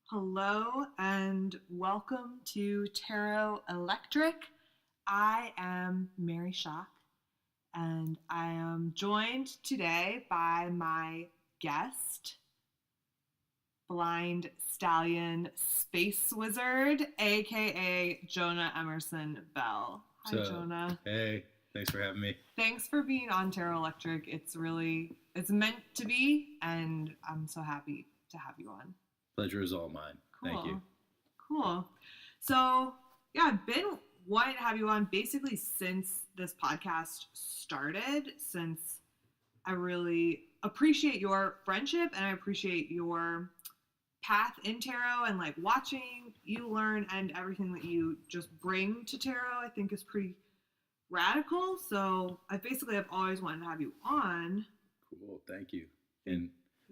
Hello and welcome to Tarot Electric. I am Mary Schock and I am joined today by my guest, Blind Stallion Space Wizard, a.k.a. Jonah Emerson-Bell. Hi, So, Jonah. hey, thanks for having me. Thanks for being on Tarot Electric. It's meant to be, and I'm so happy to have you on. Pleasure is all mine. Cool. Thank you. Cool. So, yeah, I've been wanting to have you on basically since this podcast started, since I really appreciate your friendship and I appreciate your path in tarot and like watching you learn and everything that you just bring to tarot, I think is pretty radical. So, I've always wanted to have you on. Cool, thank you. And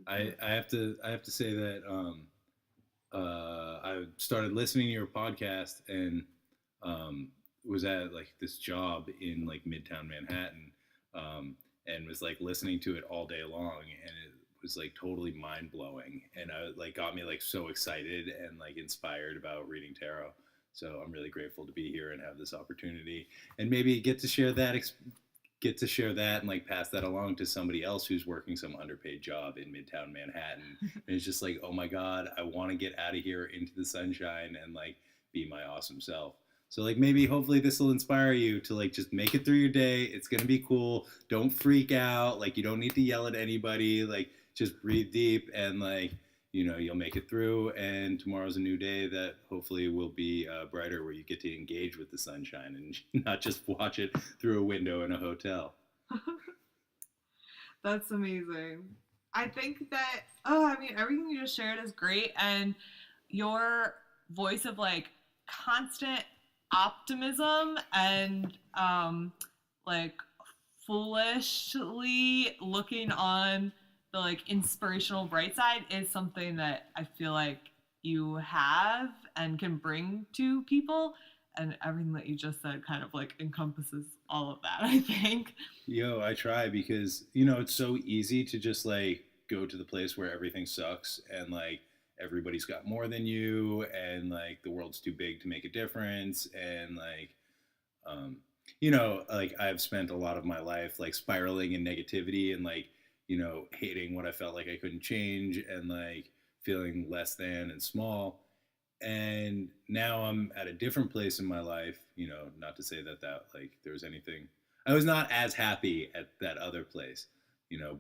I have to say that I started listening to your podcast and was at like this job in like Midtown Manhattan and was like listening to it all day long, and it was like totally mind blowing, and I like got me like so excited and like inspired about reading tarot. So I'm really grateful to be here and have this opportunity, and maybe get to share that and like pass that along to somebody else who's working some underpaid job in Midtown Manhattan. And it's just like, oh my God, I want to get out of here into the sunshine and like be my awesome self. So like maybe hopefully this will inspire you to like just make it through your day. It's gonna be cool. Don't freak out. Like you don't need to yell at anybody. Like just breathe deep and like you'll make it through, and tomorrow's a new day that hopefully will be brighter, where you get to engage with the sunshine and not just watch it through a window in a hotel. That's amazing. I think that, everything you just shared is great. And your voice of like constant optimism and like foolishly looking on the like inspirational bright side is something that I feel like you have and can bring to people, and everything that you just said kind of like encompasses all of that, I think. Yo, I try because it's so easy to just like go to the place where everything sucks and like everybody's got more than you, and like the world's too big to make a difference, and like like I've spent a lot of my life like spiraling in negativity and like hating what I felt like I couldn't change, and like feeling less than and small. And now I'm at a different place in my life, not to say that like there's anything, I was not as happy at that other place,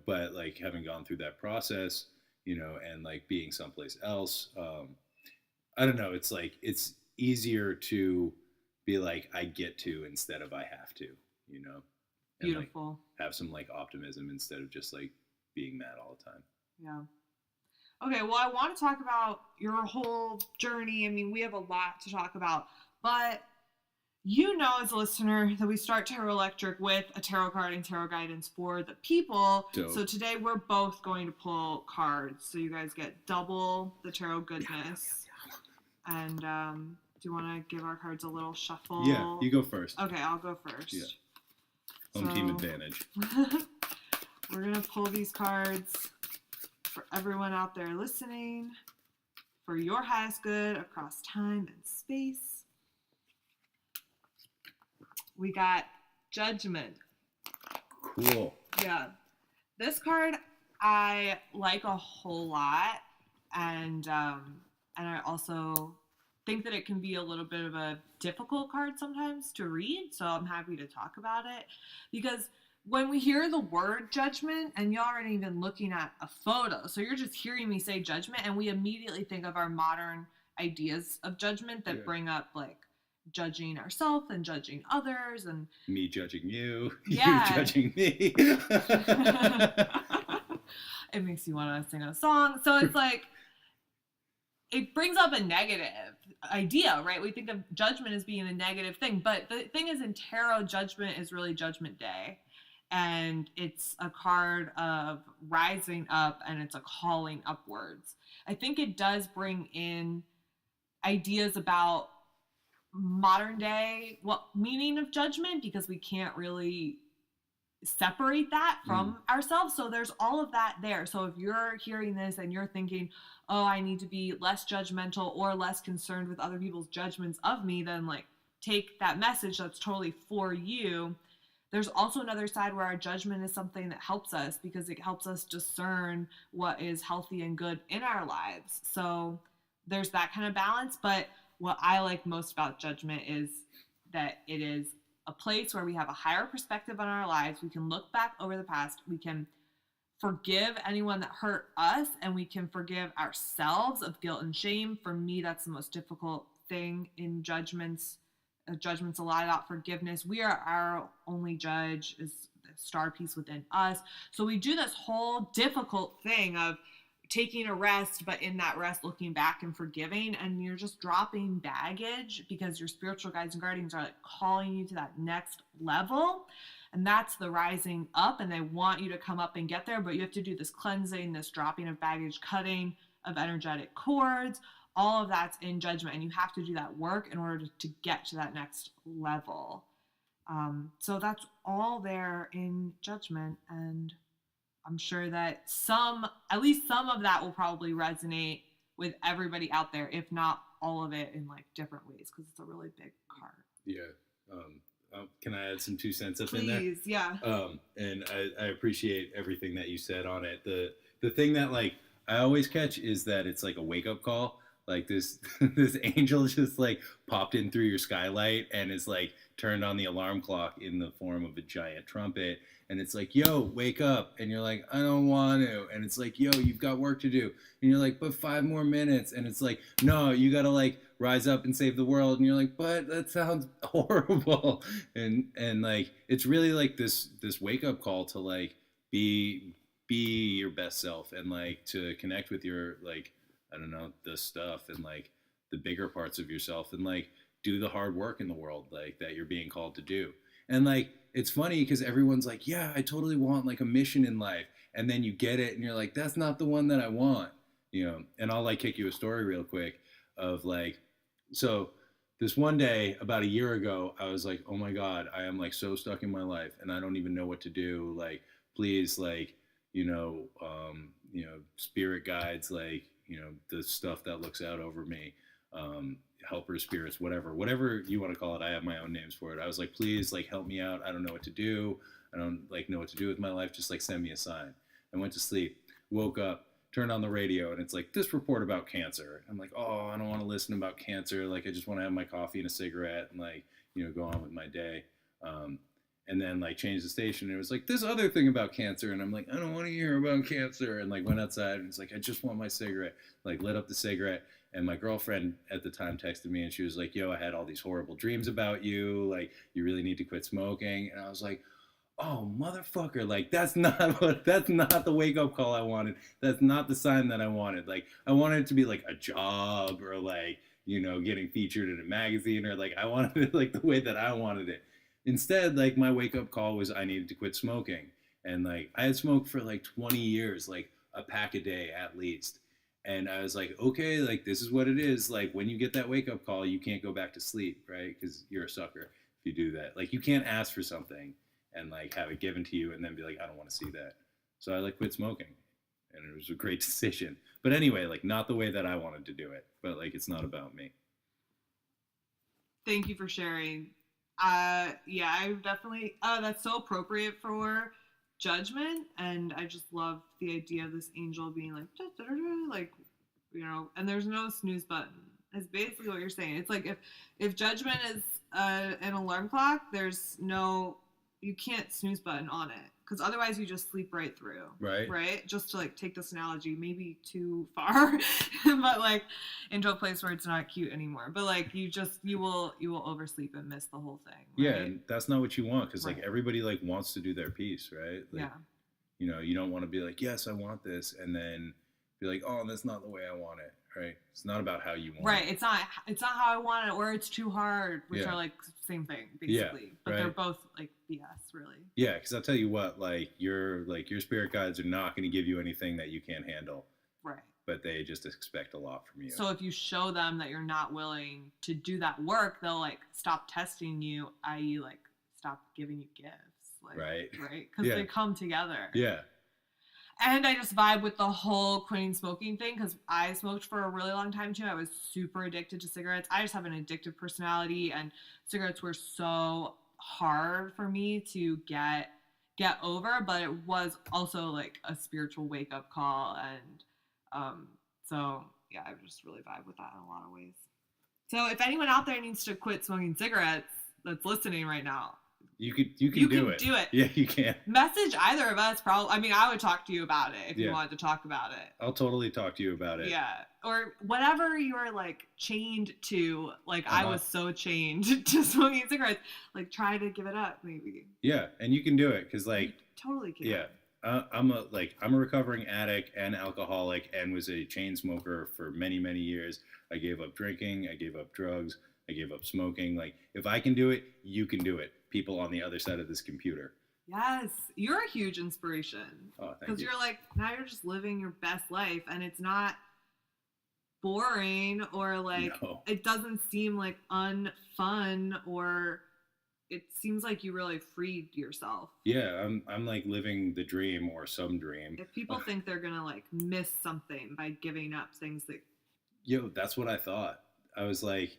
but like having gone through that process, and like being someplace else, I don't know, it's like it's easier to be like I get to instead of I have to, and like Beautiful. have some like optimism instead of just like being mad all the time. Yeah. Okay, well, I want to talk about your whole journey. I mean, we have a lot to talk about, but you know, as a listener, that we start Tarot Electric with a tarot card and tarot guidance for the people. Dope. So today we're both going to pull cards, so you guys get double the tarot goodness. And do you want to give our cards a little shuffle? Yeah, you go first. Okay, I'll go first. Yeah. Home team advantage. We're going to pull these cards for everyone out there listening, for your highest good across time and space. We got Judgment. Cool. Yeah. This card I like a whole lot, and I also think that it can be a little bit of a difficult card sometimes to read, so I'm happy to talk about it, because when we hear the word judgment, and y'all aren't even looking at a photo, so you're just hearing me say judgment, and we immediately think of our modern ideas of judgment that bring up like judging ourselves and judging others, and me judging you, yeah. You judging me. It makes you want to sing a song. So it's like, it brings up a negative idea, right? We think of judgment as being a negative thing, but the thing is, in tarot, judgment is really Judgment Day. And it's a card of rising up, and it's a calling upwards. I think it does bring in ideas about modern day meaning of judgment, because we can't really separate that from ourselves. So there's all of that there. So if you're hearing this and you're thinking, oh, I need to be less judgmental or less concerned with other people's judgments of me, then like take that message that's totally for you. There's also another side where our judgment is something that helps us because it helps us discern what is healthy and good in our lives. So there's that kind of balance. But what I like most about judgment is that it is a place where we have a higher perspective on our lives. We can look back over the past. We can forgive anyone that hurt us, and we can forgive ourselves of guilt and shame. For me, that's the most difficult thing in judgments. Judgment's a lot about forgiveness. We are our only judge, is the star piece within us. So we do this whole difficult thing of taking a rest, but in that rest looking back and forgiving, and you're just dropping baggage because your spiritual guides and guardians are like calling you to that next level. And that's the rising up, and they want you to come up and get there, but you have to do this cleansing, this dropping of baggage, cutting of energetic cords. All of that's in judgment, and you have to do that work in order to get to that next level. So that's all there in judgment, and I'm sure that at least some of that will probably resonate with everybody out there, if not all of it in like different ways, because it's a really big card. Yeah. Can I add some 2 cents up Please, in there? Yeah. And I appreciate everything that you said on it. The thing that like I always catch is that it's like a wake up call. Like this angel just like popped in through your skylight and is like turned on the alarm clock in the form of a giant trumpet, and it's like, yo, wake up, and you're like, I don't want to, and it's like, yo, you've got work to do, and you're like, but 5 more minutes, and it's like, no, you gotta like rise up and save the world, and you're like, but that sounds horrible, and like it's really like this wake up call to like be your best self, and like to connect with your like, I don't know, the stuff and like the bigger parts of yourself, and like do the hard work in the world like that you're being called to do. And like it's funny because everyone's like, yeah, I totally want like a mission in life, and then you get it and you're like, that's not the one that I want, you know. And I'll like kick you a story real quick of like, so this one day about a year ago, I was like, oh my god, I am like so stuck in my life and I don't even know what to do, like please, like, spirit guides, like, the stuff that looks out over me, helper spirits, whatever you want to call it. I have my own names for it. I was like, please, like, help me out. I don't know what to do. I don't like know what to do with my life. Just like send me a sign. I went to sleep, woke up, turned on the radio, and it's like this report about cancer. I'm like, oh, I don't want to listen about cancer. Like, I just want to have my coffee and a cigarette and like, go on with my day. And then like changed the station. And it was like this other thing about cancer. And I'm like, I don't want to hear about cancer. And like went outside and it's like, I just want my cigarette. Like lit up the cigarette. And my girlfriend at the time texted me and she was like, yo, I had all these horrible dreams about you. Like, you really need to quit smoking. And I was like, oh, motherfucker. Like, that's not the wake up call I wanted. That's not the sign that I wanted. Like, I wanted it to be like a job or like, getting featured in a magazine, or like, I wanted it like the way that I wanted it. Instead, like, my wake up call was I needed to quit smoking. And like, I had smoked for like 20 years, like a pack a day at least. And I was like, okay, like, this is what it is. Like, when you get that wake up call, you can't go back to sleep, right? Because you're a sucker if you do that. Like, you can't ask for something and like have it given to you and then be like, I don't want to see that. So I like quit smoking, and it was a great decision. But anyway, like, not the way that I wanted to do it, but like, it's not about me. Thank you for sharing. Yeah, I definitely, that's so appropriate for judgment, and I just love the idea of this angel being like, da, da, da, da, like, and there's no snooze button. Is basically what you're saying. It's like if judgment is an alarm clock, you can't snooze button on it, because otherwise you just sleep right through. Right. Just to like take this analogy, maybe too far, but like into a place where it's not cute anymore. But like you will oversleep and miss the whole thing. Right? Yeah, and that's not what you want, because like everybody like wants to do their piece, right? Like, yeah. You don't want to be like, yes, I want this, and then be like, oh, that's not the way I want it. Right? It's not about how you want it. Right. It's not how I want it, or it's too hard, which are like same thing basically. Yeah, but they're both like BS, really. Yeah, because I'll tell you what, like your spirit guides are not going to give you anything that you can't handle. Right. But they just expect a lot from you. So if you show them that you're not willing to do that work, they'll like stop testing you, i.e. like stop giving you gifts. like, right? Because they come together. Yeah. And I just vibe with the whole quitting smoking thing because I smoked for a really long time too. I was super addicted to cigarettes. I just have an addictive personality, and cigarettes were so hard for me to get over. But it was also like a spiritual wake up call, and so yeah, I just really vibe with that in a lot of ways. So if anyone out there needs to quit smoking cigarettes that's listening right now, you can do it. Yeah, you can. Message either of us. Probably. I mean, I would talk to you about it if you wanted to talk about it. I'll totally talk to you about it. Yeah, or whatever you're like chained to. Like I was so chained to smoking cigarettes. Like try to give it up, maybe. Yeah, and you can do it because like you totally can. Yeah, I'm a recovering addict and alcoholic, and was a chain smoker for many years. I gave up drinking. I gave up drugs. I gave up smoking. Like if I can do it, you can do it. People on the other side of this computer. Yes, you're a huge inspiration. Oh, thank you. Because you're like, now you're just living your best life, and it's not boring or like it doesn't seem like unfun, or it seems like you really freed yourself. Yeah, I'm like living the dream or some dream. If people think they're gonna like miss something by giving up things that, that's what I thought. I was like,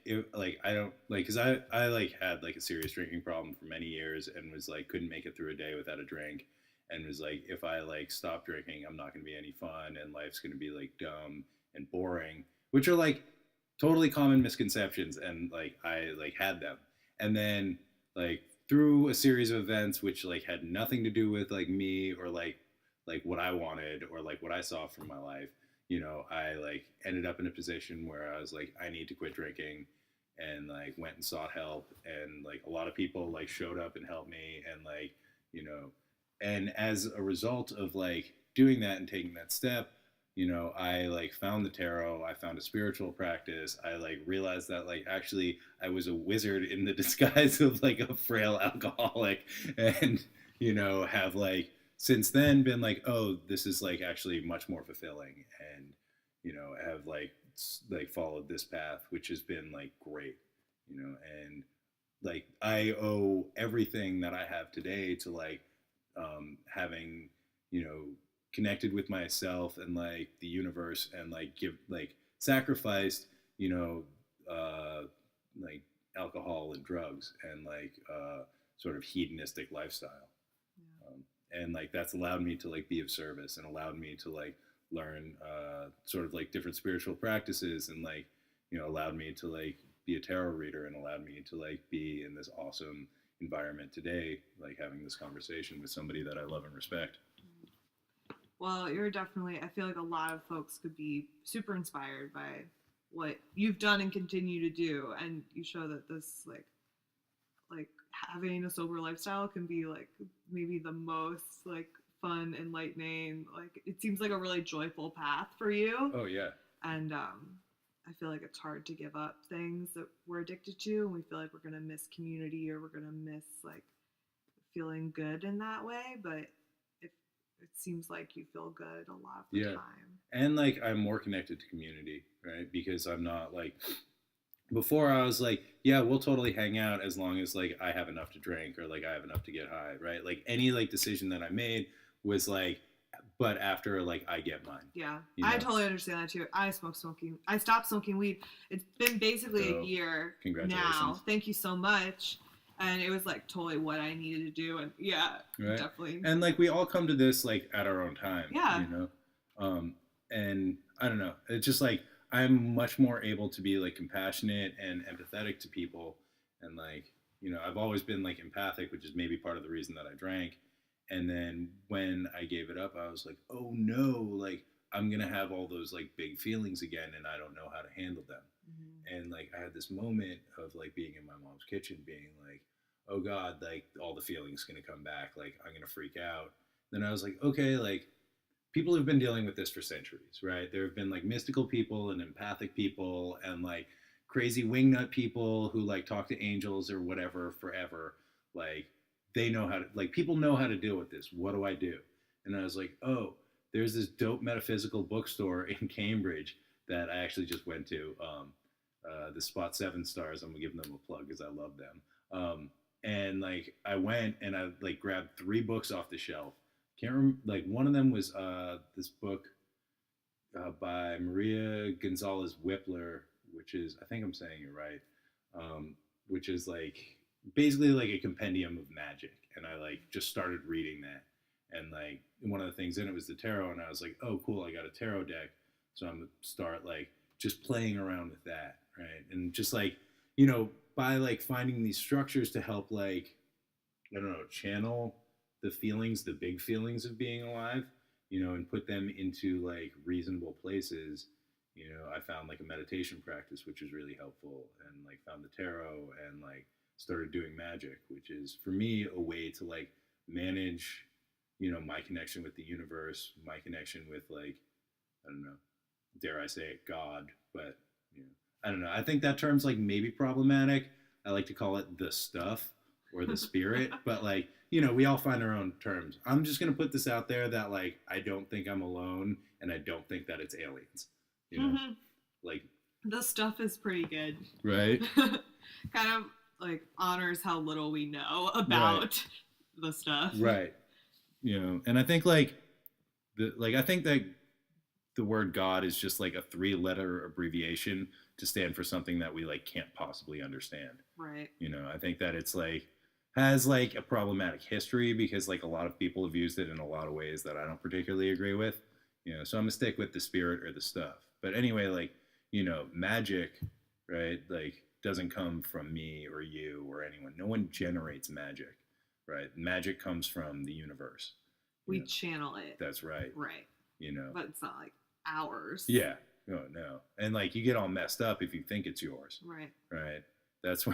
I don't like, cause I like had like a serious drinking problem for many years and was like, couldn't make it through a day without a drink, and was like, if I like stop drinking, I'm not going to be any fun and life's going to be like dumb and boring, which are like totally common misconceptions. And like, I like had them. And then like through a series of events, which like had nothing to do with like me or like what I wanted or like what I saw from my life, I like ended up in a position where I was like, I need to quit drinking, and like went and sought help, and like a lot of people like showed up and helped me, and like, and as a result of like doing that and taking that step, I like found the tarot, I found a spiritual practice. I like realized that like actually I was a wizard in the disguise of like a frail alcoholic, and have like since then been like, oh, this is like actually much more fulfilling, and have like followed this path, which has been like great, and like I owe everything that I have today to like having connected with myself and like the universe, and like sacrificed like alcohol and drugs and like sort of hedonistic lifestyle. And like that's allowed me to like be of service and allowed me to like learn sort of like different spiritual practices, and like allowed me to like be a tarot reader, and allowed me to like be in this awesome environment today, like having this conversation with somebody that I love and respect. Well, you're definitely, I feel like a lot of folks could be super inspired by what you've done and continue to do, and you show that this like having a sober lifestyle can be like maybe the most like fun, enlightening, like it seems like a really joyful path for you. Oh yeah. And I feel like it's hard to give up things that we're addicted to, and we feel like we're gonna miss community, or we're gonna miss like feeling good in that way, but it seems like you feel good a lot of the time. And like I'm more connected to community, right? Because I'm not like, before I was like, yeah, we'll totally hang out as long as like I have enough to drink or like I have enough to get high, right? Like any like decision that I made was like, but after like I get mine. Yeah, I totally understand that too. I stopped smoking weed. It's been basically a year now. Thank you so much. And it was like totally what I needed to do, and definitely. And like we all come to this like at our own time, yeah. And I don't know, it's just like I'm much more able to be like compassionate and empathetic to people, and like I've always been like empathic, which is maybe part of the reason that I drank. And then when I gave it up, I was like, oh no, like I'm gonna have all those like big feelings again, and I don't know how to handle them. And like I had this moment of like being in my mom's kitchen, being like, oh God, like all the feelings gonna come back, like I'm gonna freak out. Then I was like, okay, like people have been dealing with this for centuries, right? There have been like mystical people and empathic people and like crazy wingnut people who like talk to angels or whatever forever. Like they know how to, like people know how to deal with this. What do I do? And I was like, oh, there's this dope metaphysical bookstore in Cambridge that I actually just went to. The Spot 7 Stars. I'm gonna give them a plug because I love them. And like I went and I like grabbed 3 books off the shelf. Can't remember, like one of them was this book by Maria Gonzalez Whippler, which is, I think I'm saying it right, which is like basically like a compendium of magic. And I like just started reading that. And like one of the things in it was the tarot. And I was like, oh, cool, I got a tarot deck. So I'm going to start like just playing around with that. Right. And just like, by like finding these structures to help like, I don't know, channel the feelings, the big feelings of being alive, and put them into like reasonable places. I found like a meditation practice, which was really helpful, and like found the tarot and like started doing magic, which is for me a way to like manage, my connection with the universe, my connection with like, I don't know, dare I say it, God, but, I don't know. I think that term's like maybe problematic. I like to call it the stuff or the spirit, but like, we all find our own terms. I'm just going to put this out there that like, I don't think I'm alone and I don't think that it's aliens, like the stuff is pretty good. Right. Kind of like honors how little we know about the stuff. Right. And I think like I think that the word God is just like a 3-letter abbreviation to stand for something that we like can't possibly understand. Right. I think that it's like has like a problematic history because like a lot of people have used it in a lot of ways that I don't particularly agree with. So I'm gonna stick with the spirit or the stuff. But anyway, like, magic, right? Like doesn't come from me or you or anyone. No one generates magic, right? Magic comes from the universe. We channel it. That's right. Right. But it's not like ours. Yeah. No. And like you get all messed up if you think it's yours. Right. Right. That's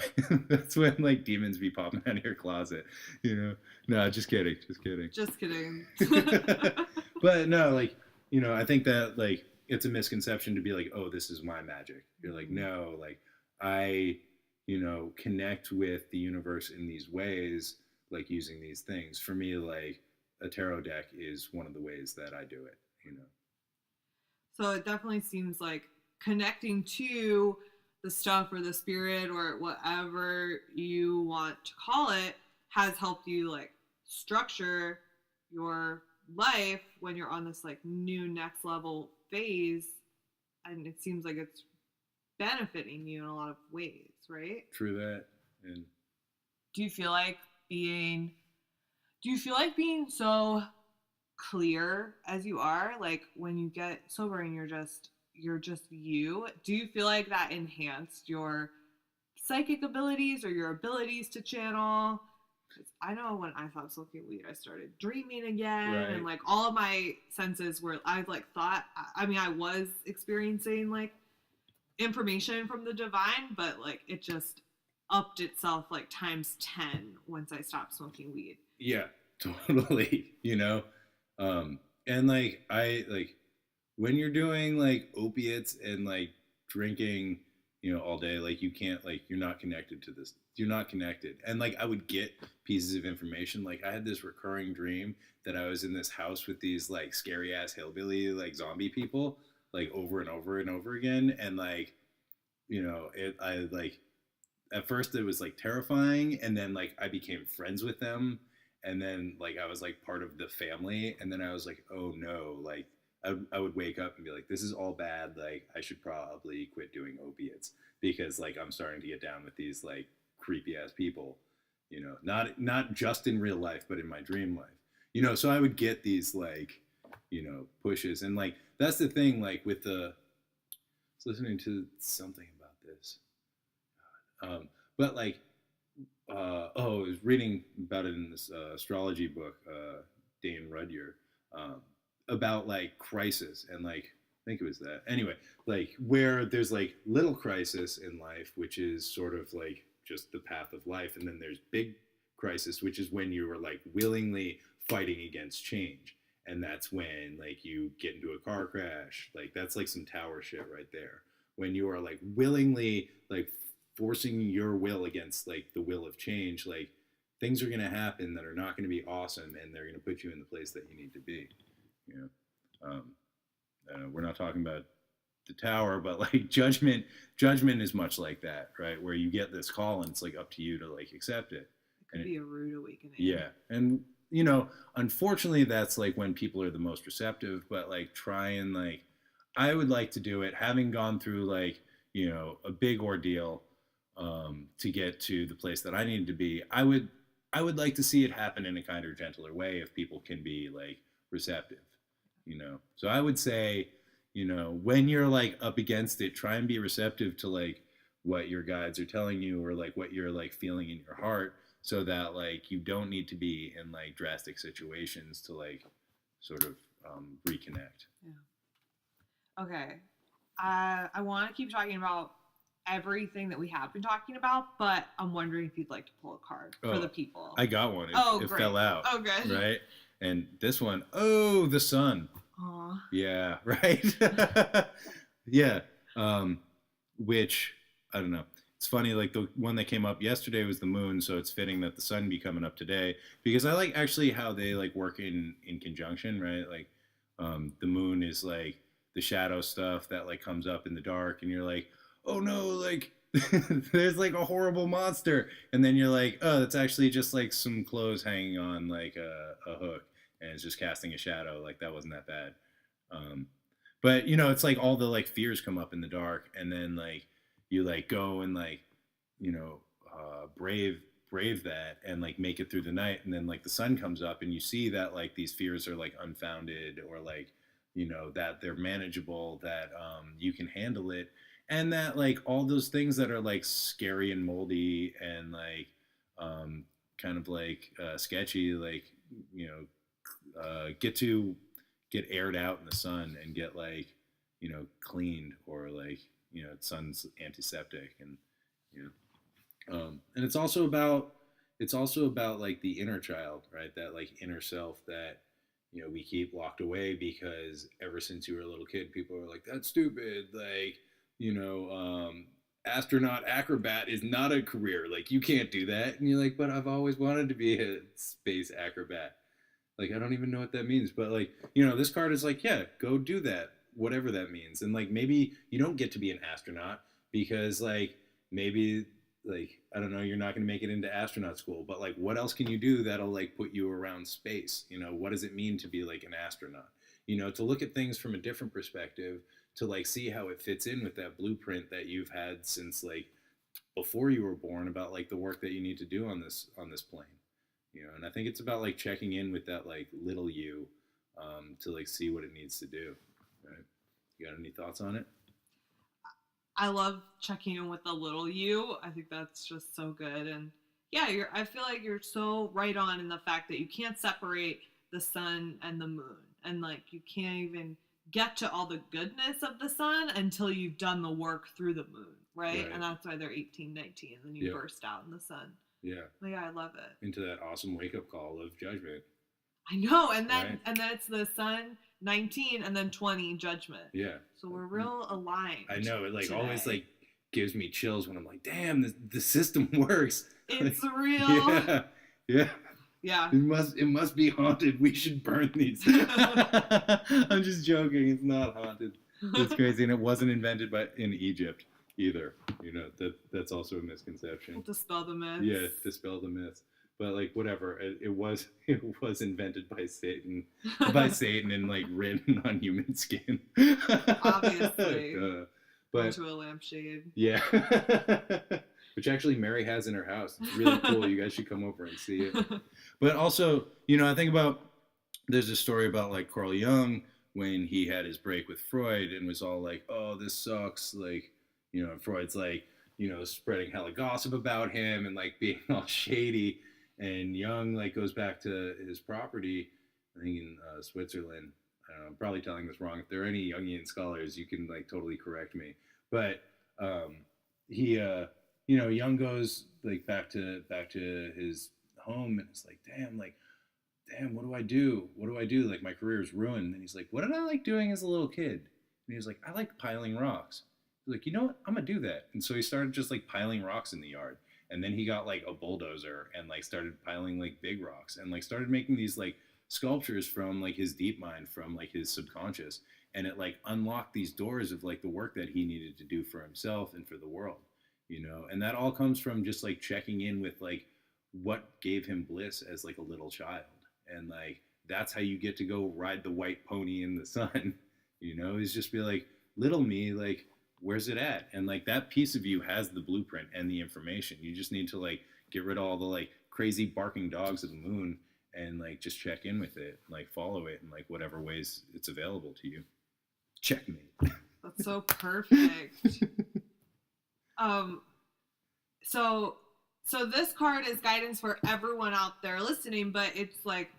when like demons be popping out of your closet, No, just kidding. Just kidding. But no, like, I think that like it's a misconception to be like, oh, this is my magic. You're like, no, like I, connect with the universe in these ways, like using these things. For me, like a tarot deck is one of the ways that I do it, So it definitely seems like connecting to the stuff or the spirit or whatever you want to call it has helped you like structure your life when you're on this like new next level phase, and it seems like it's benefiting you in a lot of ways, right? True that. And do you feel like being so clear as you are, like when you get sober and you're just you, do you feel like that enhanced your psychic abilities or your abilities to channel? I know when I stopped smoking weed, I started dreaming again, right. And like all of my senses were, I like thought, I mean, I was experiencing like information from the divine, but like it just upped itself like times 10 once I stopped smoking weed. Yeah, totally. And like I like when you're doing like opiates and like drinking, all day, like you can't, like you're not connected to this. You're not connected. And like I would get pieces of information. Like I had this recurring dream that I was in this house with these like scary ass hillbilly like zombie people like over and over and over again. And like, I like at first it was like terrifying, and then like I became friends with them, and then like I was like part of the family, and then I was like, oh no, like I would wake up and be like, this is all bad, like I should probably quit doing opiates because like I'm starting to get down with these like creepy ass people, not just in real life but in my dream life, so I would get these like pushes. And like that's the thing, like with the, I was listening to something about this, but like I was reading about it in this astrology book, Dane Rudhyar, about like crisis, and like I think it was that. Anyway, like where there's like little crisis in life, which is sort of like just the path of life, and then there's big crisis, which is when you are like willingly fighting against change, and that's when like you get into a car crash. Like that's like some tower shit right there. When you are like willingly like forcing your will against like the will of change, like things are going to happen that are not going to be awesome, and they're going to put you in the place that you need to be. We're not talking about the tower, but like judgment is much like that, right? Where you get this call and it's like up to you to like accept it. It Could be a rude awakening. Yeah. And, unfortunately, that's like when people are the most receptive, but like try and like, I would like to do it having gone through like, a big ordeal to get to the place that I needed to be. I would like to see it happen in a kinder, gentler way if people can be like receptive. So I would say, when you're like up against it, try and be receptive to like what your guides are telling you or like what you're like feeling in your heart so that like you don't need to be in like drastic situations to like sort of reconnect. Yeah. Okay. I want to keep talking about everything that we have been talking about, but I'm wondering if you'd like to pull a card for the people. I got one. It great. fell out. Oh, good. Right? And this one, the sun. Aw. Yeah, right? Yeah. Which, I don't know. It's funny, like the one that came up yesterday was the moon, so it's fitting that the sun be coming up today because I like actually how they like work in conjunction, right? Like the moon is like the shadow stuff that like comes up in the dark and you're like, oh no, like there's like a horrible monster. And then you're like, oh, that's actually just like some clothes hanging on like a hook and it's just casting a shadow. Like that wasn't that bad. But it's like all the like fears come up in the dark and then like you like go and like brave that and like make it through the night and then like the sun comes up and you see that like these fears are like unfounded or like that they're manageable, that you can handle it, and that like all those things that are like scary and moldy and like kind of like sketchy like get aired out in the sun and get like cleaned or like sun's antiseptic and and it's also about like the inner child, right? That like inner self that we keep locked away because ever since you were a little kid people are like, that's stupid, like astronaut acrobat is not a career, like you can't do that, and you're like, but I've always wanted to be a space acrobat. Like I don't even know what that means, but like this card is like, yeah, go do that, whatever that means. And like maybe you don't get to be an astronaut because like maybe like I don't know, you're not going to make it into astronaut school, but like what else can you do that'll like put you around space? What does it mean to be like an astronaut? To look at things from a different perspective, to like see how it fits in with that blueprint that you've had since like before you were born about like the work that you need to do on this plane. And I think it's about like checking in with that like little you to like see what it needs to do. Right? You got any thoughts on it? I love checking in with the little you. I think that's just so good. And yeah, I feel like you're so right on in the fact that you can't separate the sun and the moon. And like you can't even get to all the goodness of the sun until you've done the work through the moon, right? And that's why they're 18, 19, and then you burst out in the sun. Yeah. Yeah, I love it. Into that awesome wake-up call of judgment. I know, and then it's the sun 19 and then 20 judgment. Yeah. So we're real aligned. I know, it like today. Always like gives me chills when I'm like, damn, the system works. It's like, real. Yeah. Yeah. Yeah. It must be haunted. We should burn these. I'm just joking. It's not haunted. It's crazy, and it wasn't invented in Egypt either. That's also a misconception. We'll dispel the myths. Yeah, dispel the myths. But like whatever, it was invented by Satan, and like written on human skin. Obviously. But into a lampshade. Yeah. Which actually Mary has in her house. It's really cool. You guys should come over and see it. But also, I think about, there's a story about like Carl Jung when he had his break with Freud and was all like, oh, this sucks. Like, Freud's like, spreading hella gossip about him and like being all shady. And Jung like goes back to his property, I think in Switzerland. I don't know, I'm probably telling this wrong. If there are any Jungian scholars, you can like totally correct me. But he Jung goes like back to his home and it's like, damn, what do I do? Like my career is ruined. And he's like, what did I like doing as a little kid? And he was like, I like piling rocks. He's like, you know what? I'm gonna do that. And so he started just like piling rocks in the yard. And then he got like a bulldozer and like started piling like big rocks and like started making these like sculptures from like his deep mind, from like his subconscious. And it like unlocked these doors of like the work that he needed to do for himself and for the world, And that all comes from just like checking in with like what gave him bliss as like a little child. And like that's how you get to go ride the white pony in the sun. Is just be like, little me, like, where's it at? And like that piece of you has the blueprint and the information. You just need to like get rid of all the like crazy barking dogs of the moon and like just check in with it, like follow it in like whatever ways it's available to you. Checkmate. That's so perfect. So this card is guidance for everyone out there listening, but it's like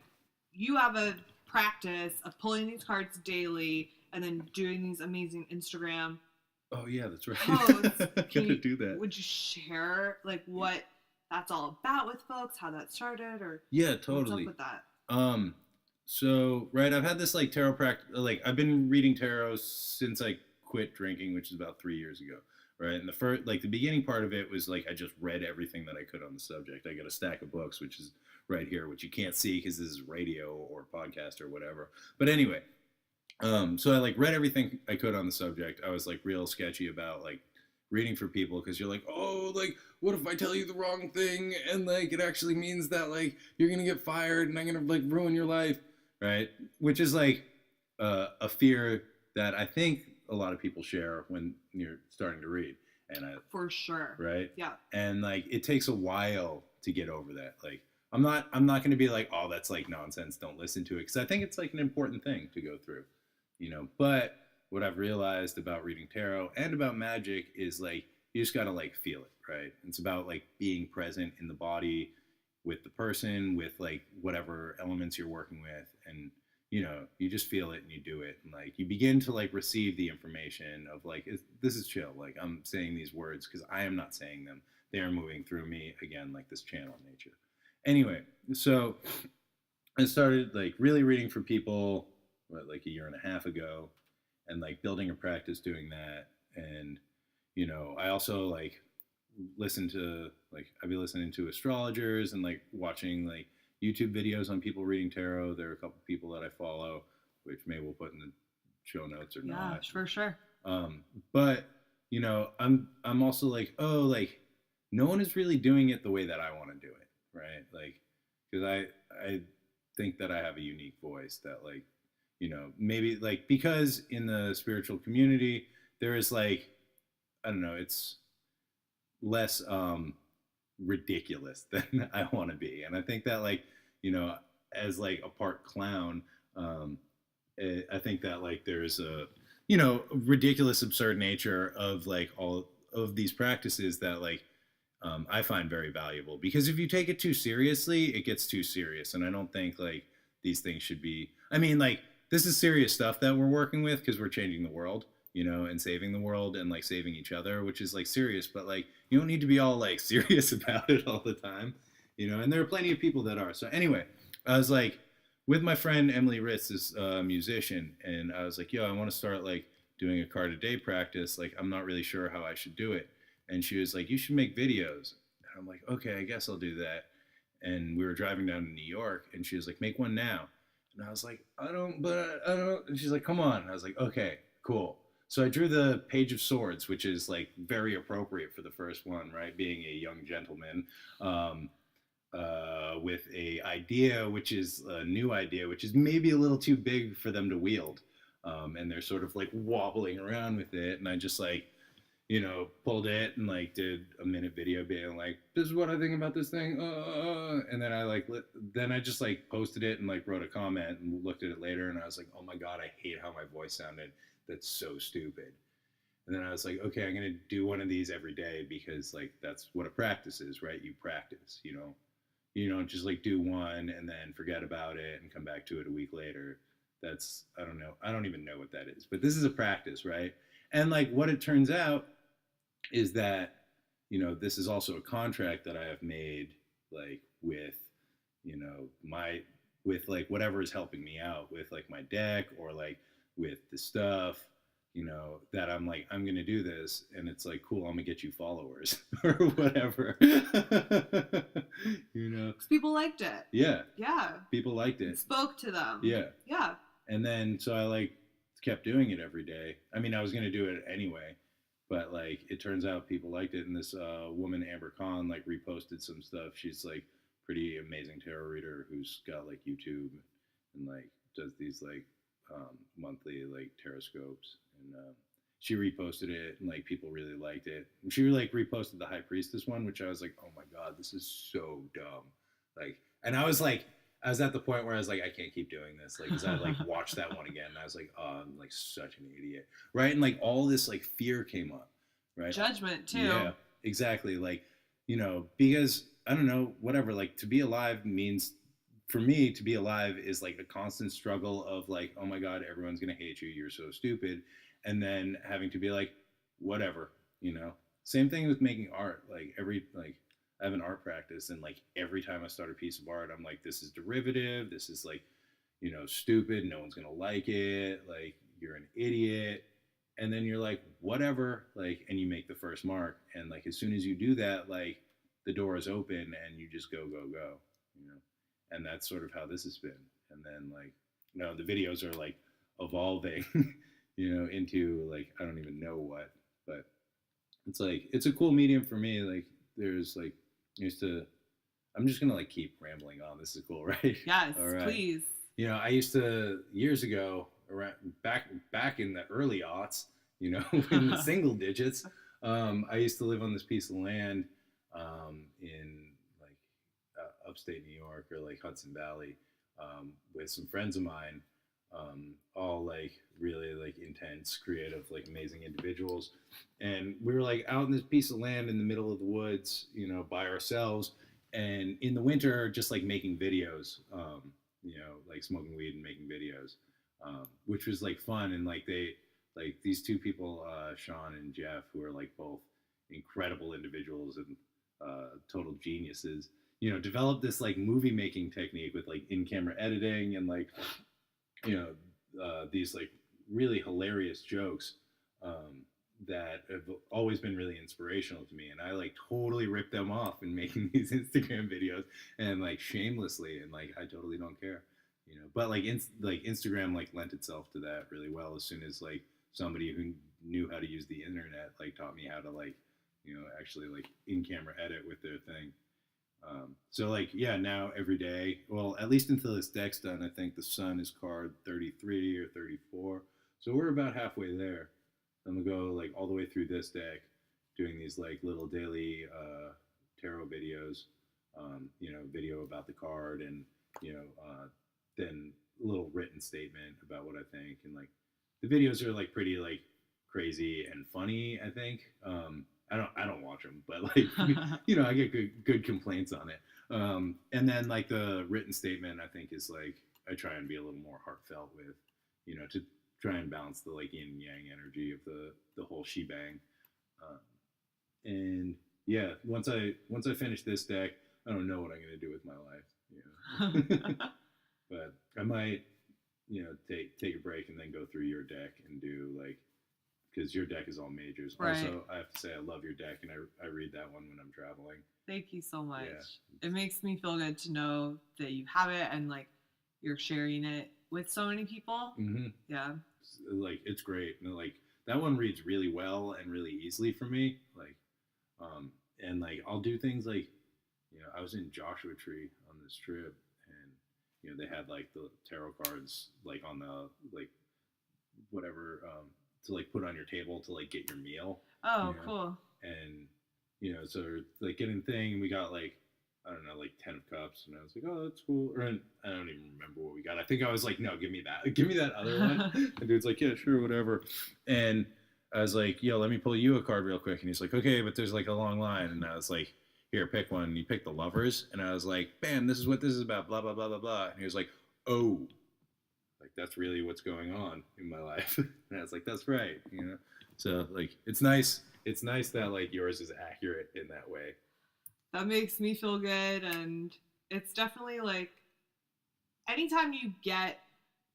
you have a practice of pulling these cards daily and then doing these amazing Instagram. Oh yeah, that's right. Gotta do that. Would you share like what that's all about with folks, how that started, or yeah, totally. What's up with that? So right, I've had this like tarot practice. Like I've been reading tarot since I quit drinking, which is about 3 years ago. Right, and the first, like the beginning part of it was like I just read everything that I could on the subject. I got a stack of books, which is right here, which you can't see because this is radio or podcast or whatever. But anyway, so I like read everything I could on the subject. I was like real sketchy about like reading for people because you're like, oh, like what if I tell you the wrong thing and like it actually means that like you're gonna get fired and I'm gonna like ruin your life, right? Which is like a fear that I think a lot of people share when you're starting to read. And for sure, right? Yeah. And like it takes a while to get over that. Like I'm not going to be like, oh, that's like nonsense, don't listen to it, because I think it's like an important thing to go through, but what I've realized about reading tarot and about magic is like you just got to like feel it, right? It's about like being present in the body with the person, with like whatever elements you're working with, and you just feel it and you do it, and like you begin to like receive the information of like this is chill, like I'm saying these words because I am not saying them, they are moving through me, again, like this channel nature. Anyway, so I started like really reading for people like a year and a half ago, and like building a practice doing that. And I also like listen to like I'd be listening to astrologers and like watching like YouTube videos on people reading tarot. There are a couple people that I follow, which maybe we'll put in the show notes or not. Yeah, for sure. But I'm also like, oh, like no one is really doing it the way that I want to do it, right? Like, because I think that I have a unique voice that like, maybe like because in the spiritual community there is like, I don't know, it's less ridiculous than I want to be, and I think that like as like a part clown, I think that like there's a ridiculous absurd nature of like all of these practices that like I find very valuable, because if you take it too seriously it gets too serious, and I don't think like these things should be, I mean, like this is serious stuff that we're working with because we're changing the world, and saving the world and like saving each other, which is like serious, but like you don't need to be all like serious about it all the time, and there are plenty of people that are. So anyway, I was like with my friend Emily Ritz, this musician, and I was like, yo, I want to start like doing a card a day practice. Like I'm not really sure how I should do it. And she was like, you should make videos. And I'm like, okay, I guess I'll do that. And we were driving down to New York, and she was like, make one now. And I was like, I don't. And she's like, come on. And I was like, okay, cool. So I drew the Page of Swords, which is like very appropriate for the first one, right? Being a young gentleman, with a idea, which is a new idea, which is maybe a little too big for them to wield. And they're sort of like wobbling around with it. And I just like, pulled it and like did a minute video being like, this is what I think about this thing. And then I just like posted it and like wrote a comment and looked at it later. And I was like, oh my God, I hate how my voice sounded. That's so stupid. And then I was like, okay, I'm going to do one of these every day, because like, that's what a practice is, right? You practice, you don't just like do one and then forget about it and come back to it a week later. That's, I don't know. I don't even know what that is, but this is a practice, right? And like what it turns out is that, this is also a contract that I have made like with, with like whatever is helping me out with like my deck or like with the stuff, that I'm like, I'm going to do this. And it's like, cool, I'm going to get you followers or whatever, Because people liked it. Yeah. Yeah. People liked it. It spoke to them. Yeah. Yeah. And then, so I like kept doing it every day. I mean, I was going to do it anyway, but like, it turns out people liked it. And this woman, Amber Khan, like reposted some stuff. She's like pretty amazing tarot reader who's got like YouTube and like does these like monthly like tarot scopes, and she reposted it and like people really liked it. And she like reposted the High Priestess one, which I was like, oh my god, this is so dumb. Like, and I was like, I was at the point where I was like, I can't keep doing this. Like, cause I like watched that one again and I was like, oh, I'm like such an idiot. Right. And like all this like fear came up. Right. Judgment too. Yeah, exactly. Like, you know, because I don't know, whatever, like to be alive means, for me, to be alive is like a constant struggle of like, oh my God, everyone's going to hate you. You're so stupid. And then having to be like, whatever, you know, same thing with making art. Like I have an art practice, and like every time I start a piece of art, I'm like, this is derivative. This is like, you know, stupid. No one's going to like it. Like, you're an idiot. And then you're like, whatever, like, and you make the first mark. And like, as soon as you do that, like the door is open and you just go, go, go, you know? And that's sort of how this has been. And then like, you know, the videos are like evolving, you know, into like, I don't even know what, but it's like, it's a cool medium for me. Like there's like, I'm just going to like keep rambling on. This is cool, right? Yes, all right. please. You know, I used to, years ago, around back in the early aughts, you know, in the single digits, I used to live on this piece of land in like upstate New York or like Hudson Valley with some friends of mine, all like really like intense, creative, like amazing individuals. And we were like out in this piece of land in the middle of the woods, you know, by ourselves. And in the winter, just like making videos, you know, like smoking weed and making videos, which was like fun. And like like these two people, Sean and Jeff, who are like both incredible individuals and total geniuses, you know, developed this like movie making technique with like in-camera editing and like, you know, these like really hilarious jokes that have always been really inspirational to me. And I like totally ripped them off in making these Instagram videos, and like shamelessly, and like I totally don't care, you know. But like like Instagram like lent itself to that really well. As soon as like somebody who knew how to use the internet like taught me how to like, you know, actually like in-camera edit with their thing. So like, yeah, now every day, well, at least until this deck's done, I think the sun is card 33 or 34. So we're about halfway there. I'm gonna go like all the way through this deck, doing these like little daily tarot videos, you know, video about the card, and you know, then a little written statement about what I think, and like the videos are like pretty like crazy and funny. I think I don't watch them, but like you know, I get good complaints on it. And then like the written statement, I think is like I try and be a little more heartfelt with, you know, to try and balance the like yin and yang energy of the whole shebang. And yeah, once I finish this deck, I don't know what I'm gonna do with my life. You know? But I might, you know, take a break and then go through your deck and do like, because your deck is all majors. Right. Also, I have to say I love your deck, and I read that one when I'm traveling. Thank you so much. Yeah. It makes me feel good to know that you have it and like you're sharing it with so many people. Mm-hmm. Yeah. Like it's great. And like that one reads really well and really easily for me. Like, and like I'll do things like, you know, I was in Joshua Tree on this trip, and you know they had like the tarot cards like on the like whatever to like put on your table to like get your meal. Oh, you know? Cool. And you know, so like getting the thing, we got like, I don't know, like 10 of cups, and I was like, oh, that's cool. Or I don't even remember what we got. I think I was like, no, give me that other one. The dude's like, yeah, sure, whatever. And I was like, yo, let me pull you a card real quick. And he's like, okay, but there's like a long line. And I was like, here, pick one. And he picked the Lovers. And I was like, bam, this is what this is about, blah, blah, blah, blah, blah. And he was like, oh, like that's really what's going on in my life. And I was like, that's right, you know. So like it's nice that like yours is accurate in that way. That makes me feel good. And it's definitely like anytime you get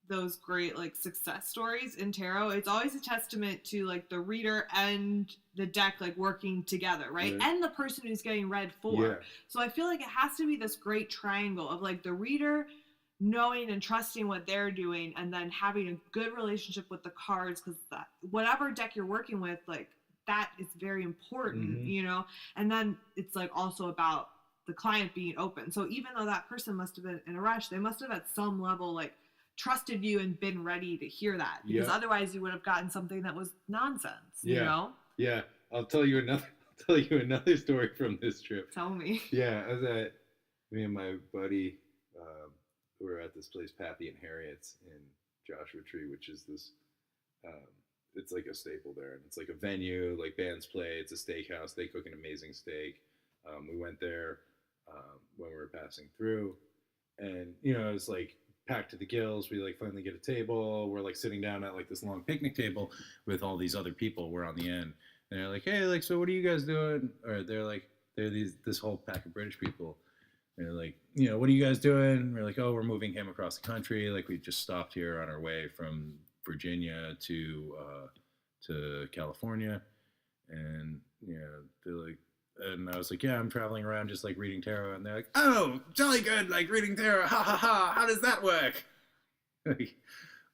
those great like success stories in tarot, it's always a testament to like the reader and the deck like working together, right? And the person who's getting read for. Yeah. So I feel like it has to be this great triangle of like the reader knowing and trusting what they're doing, and then having a good relationship with the cards, because that whatever deck you're working with, like that is very important, you know. And then it's like also about the client being open. So even though that person must have been in a rush, they must have at some level like trusted you and been ready to hear that, because otherwise you would have gotten something that was nonsense, you know? Yeah. I'll tell you another story from this trip. Tell me. Yeah, I was at me and my buddy, we were at this place, Pappy and Harriet's in Joshua Tree, which is this it's like a staple there, and it's like a venue, like bands play. It's a steakhouse. They cook an amazing steak. We went there when we were passing through, and it's like packed to the gills. We like finally get a table. We're like sitting down at like this long picnic table with all these other people. We're on the end, and they're like, "Hey, like, so what are you guys doing?" Or they're this whole pack of British people. They're like, what are you guys doing? We're like, oh, we're moving him across the country. Like, we just stopped here on our way from Virginia to California. And they're like, and I was like, yeah, I'm traveling around just like reading tarot. And they're like, oh, jolly good, like reading tarot. Ha ha ha. How does that work? Like,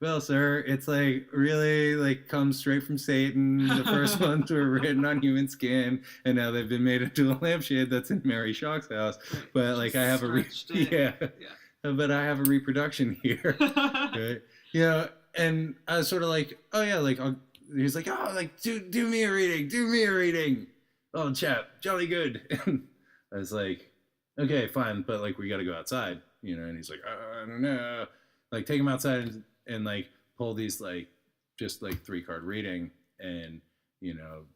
well, sir, it's like really like comes straight from Satan. The first ones were written on human skin, and now they've been made into a lampshade that's in Mary Shock's house. But like I have but I have a reproduction here, right? And I was sort of like, oh yeah, like he's like, oh, like do me a reading, oh chap, jolly good. And I was like, okay, fine, but like we got to go outside, And he's like, I don't know, like take him outside and like pull these like just like 3-card reading and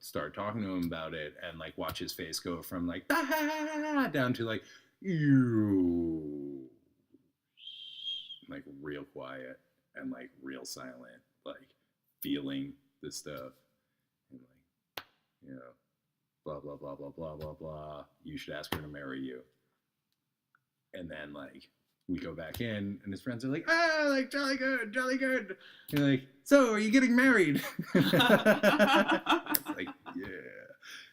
start talking to him about it, and like watch his face go from like ah, down to like you, like real quiet and like real silent, like feeling the stuff, and like blah blah blah blah blah blah blah, you should ask her to marry you. And then like we go back in, and his friends are like, like jolly good. You're like, so are you getting married? It's like, yeah,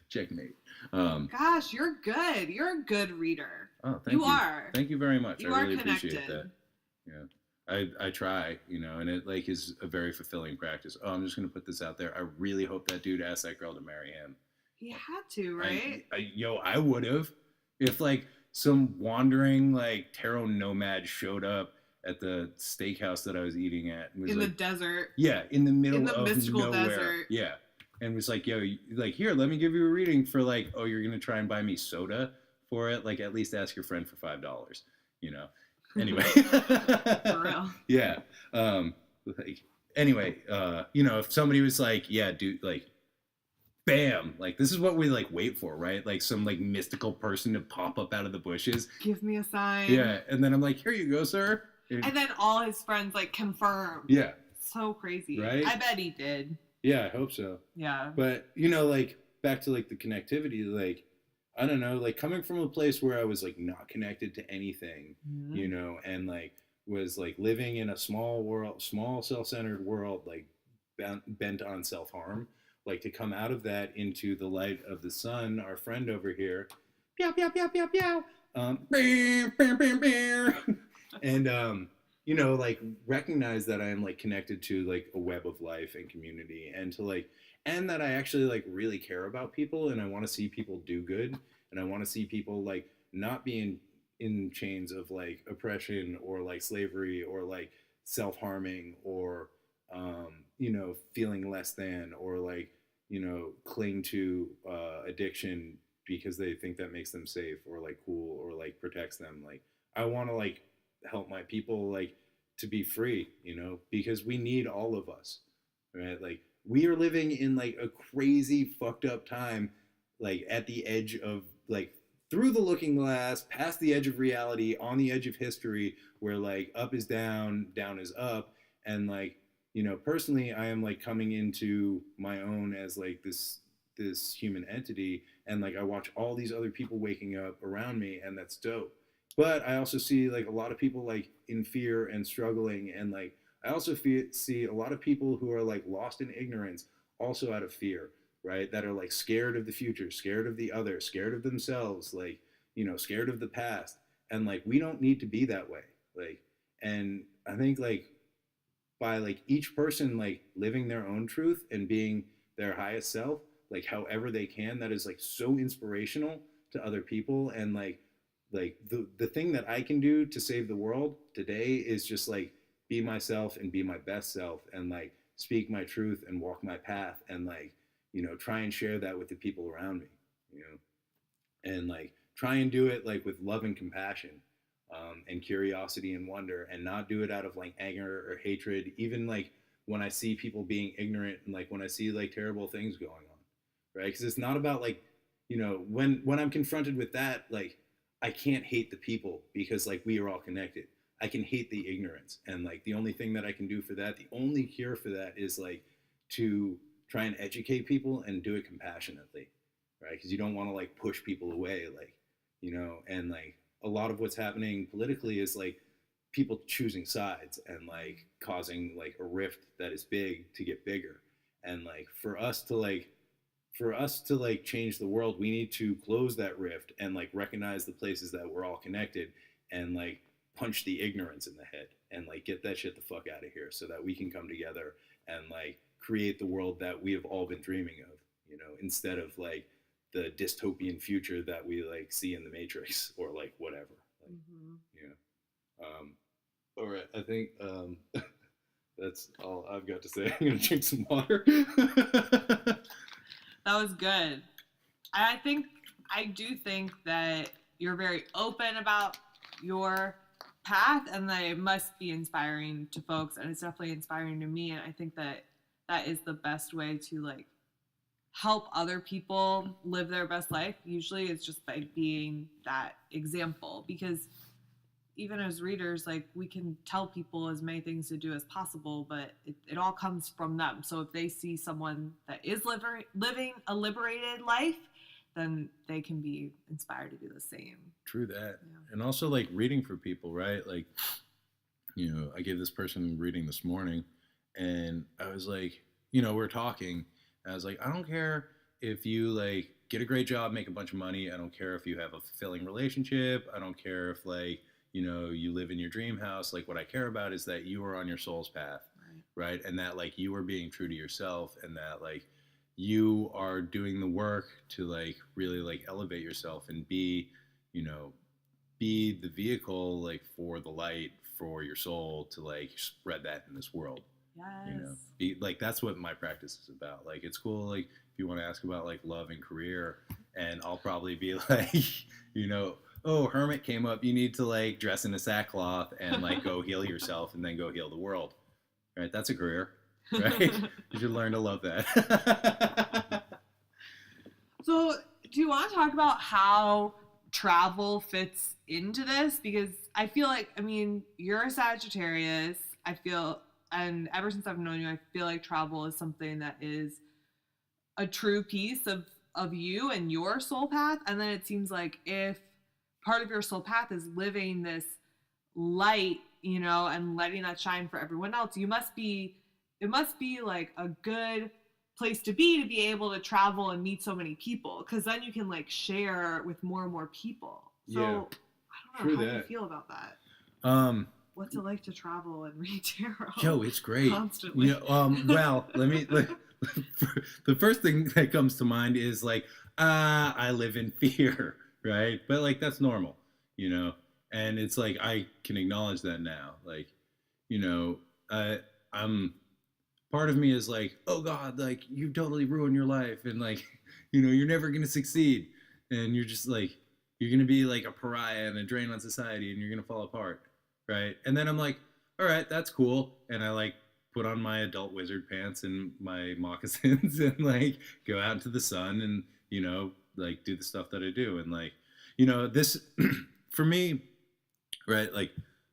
checkmate. Gosh, you're good. You're a good reader. Oh, thank you. You are. Thank you very much. You I really are connected. Appreciate that. Yeah. I try, and it like is a very fulfilling practice. Oh, I'm just gonna put this out there. I really hope that dude asked that girl to marry him. He had to, right? I would have, if like some wandering like tarot nomad showed up at the steakhouse that I was eating at and was in like, the desert. Yeah, in the middle of mystical nowhere. Desert. Yeah, and was like, yo, like here, let me give you a reading for like, oh, you're gonna try and buy me soda for it? Like, at least ask your friend for $5. Anyway. For real. Yeah. Like, anyway, if somebody was like, yeah, dude, like, bam, like this is what we like wait for, right? Like some like mystical person to pop up out of the bushes. Give me a sign. Yeah, and then I'm like, here you go, sir. And then all his friends like confirm. Yeah. So crazy. Right? I bet he did. Yeah, I hope so. Yeah. But like back to like the connectivity, like I don't know, like coming from a place where I was like not connected to anything, and like was like living in a small self-centered world, like bent on self-harm. Like to come out of that into the light of the sun, our friend over here, pew, pew, pew, pew, pew, and like recognize that I am like connected to like a web of life and community, and that I actually like really care about people, and I want to see people do good, and I want to see people like not be in chains of like oppression or like slavery or like self-harming or feeling less than, or like cling to addiction because they think that makes them safe or like cool or like protects them. Like I want to like help my people like to be free, because we need all of us, right? Like we are living in like a crazy fucked up time, like at the edge of like through the looking glass, past the edge of reality, on the edge of history, where like up is down, down is up, and like personally, I am like coming into my own as like this human entity, and like I watch all these other people waking up around me, and that's dope. But I also see like a lot of people like in fear and struggling, and like I also see a lot of people who are like lost in ignorance, also out of fear, right? That are like scared of the future, scared of the other, scared of themselves, like scared of the past, and like we don't need to be that way, like. And I think like by like each person like living their own truth and being their highest self, like however they can, that is like so inspirational to other people, and like like the thing that I can do to save the world today is just like be myself and be my best self and like speak my truth and walk my path and like, try and share that with the people around me, you know, and like try and do it like with love and compassion, and curiosity and wonder, and not do it out of like anger or hatred, even like when I see people being ignorant and like when I see like terrible things going on, right? Because it's not about like, when I'm confronted with that, like I can't hate the people because like we are all connected. I can hate the ignorance, and like the only thing that I can do for that, the only cure for that is like to try and educate people and do it compassionately, right? Because you don't want to like push people away, like, and like a lot of what's happening politically is like people choosing sides and like causing like a rift that is big to get bigger. And like for us to like change the world, we need to close that rift and like recognize the places that we're all connected and like punch the ignorance in the head and like get that shit the fuck out of here so that we can come together and like create the world that we have all been dreaming of, instead of like the dystopian future that we like see in the Matrix or like whatever. Like, all right, I think that's all I've got to say. I'm gonna drink some water. That was good. I do think that you're very open about your path and that it must be inspiring to folks, and it's definitely inspiring to me. And I think that that is the best way to like help other people live their best life. Usually it's just by being that example, because even as readers, like we can tell people as many things to do as possible, but it all comes from them. So if they see someone that is living a liberated life, then they can be inspired to do the same. True that. Yeah. And also like reading for people, right? Like, I gave this person reading this morning and I was like, we're talking. And I was like, I don't care if you like get a great job, make a bunch of money. I don't care if you have a fulfilling relationship. I don't care if like, you live in your dream house. Like what I care about is that you are on your soul's path, right? And that like you are being true to yourself and that like you are doing the work to like really like elevate yourself and be the vehicle like for the light for your soul to like spread that in this world. Yes. Be like, that's what my practice is about. Like it's cool like if you want to ask about like love and career, and I'll probably be like, oh, hermit came up, you need to like dress in a sackcloth and like go heal yourself and then go heal the world, right? That's a career, right? You should learn to love that. So do you want to talk about how travel fits into this? Because I feel like, you're a Sagittarius, and ever since I've known you, I feel like travel is something that is a true piece of you and your soul path. And then it seems like if part of your soul path is living this light, and letting that shine for everyone else, it must be like a good place to be able to travel and meet so many people, because then you can like share with more and more people. So yeah, I don't know, how do you feel about that? What's it like to travel and read tarot? Yo, it's great. Constantly. Well, the first thing that comes to mind is like, I live in fear, right? But like that's normal, and it's like I can acknowledge that now. Like, I'm part of me is like, oh God, like you totally ruined your life, and like, you're never gonna succeed, and you're just like, you're gonna be like a pariah and a drain on society, and you're gonna fall apart, right? And then I'm like, all right, that's cool, and I like put on my adult wizard pants and my moccasins and like go out into the sun and like do the stuff that I do, and like this for me, right? Like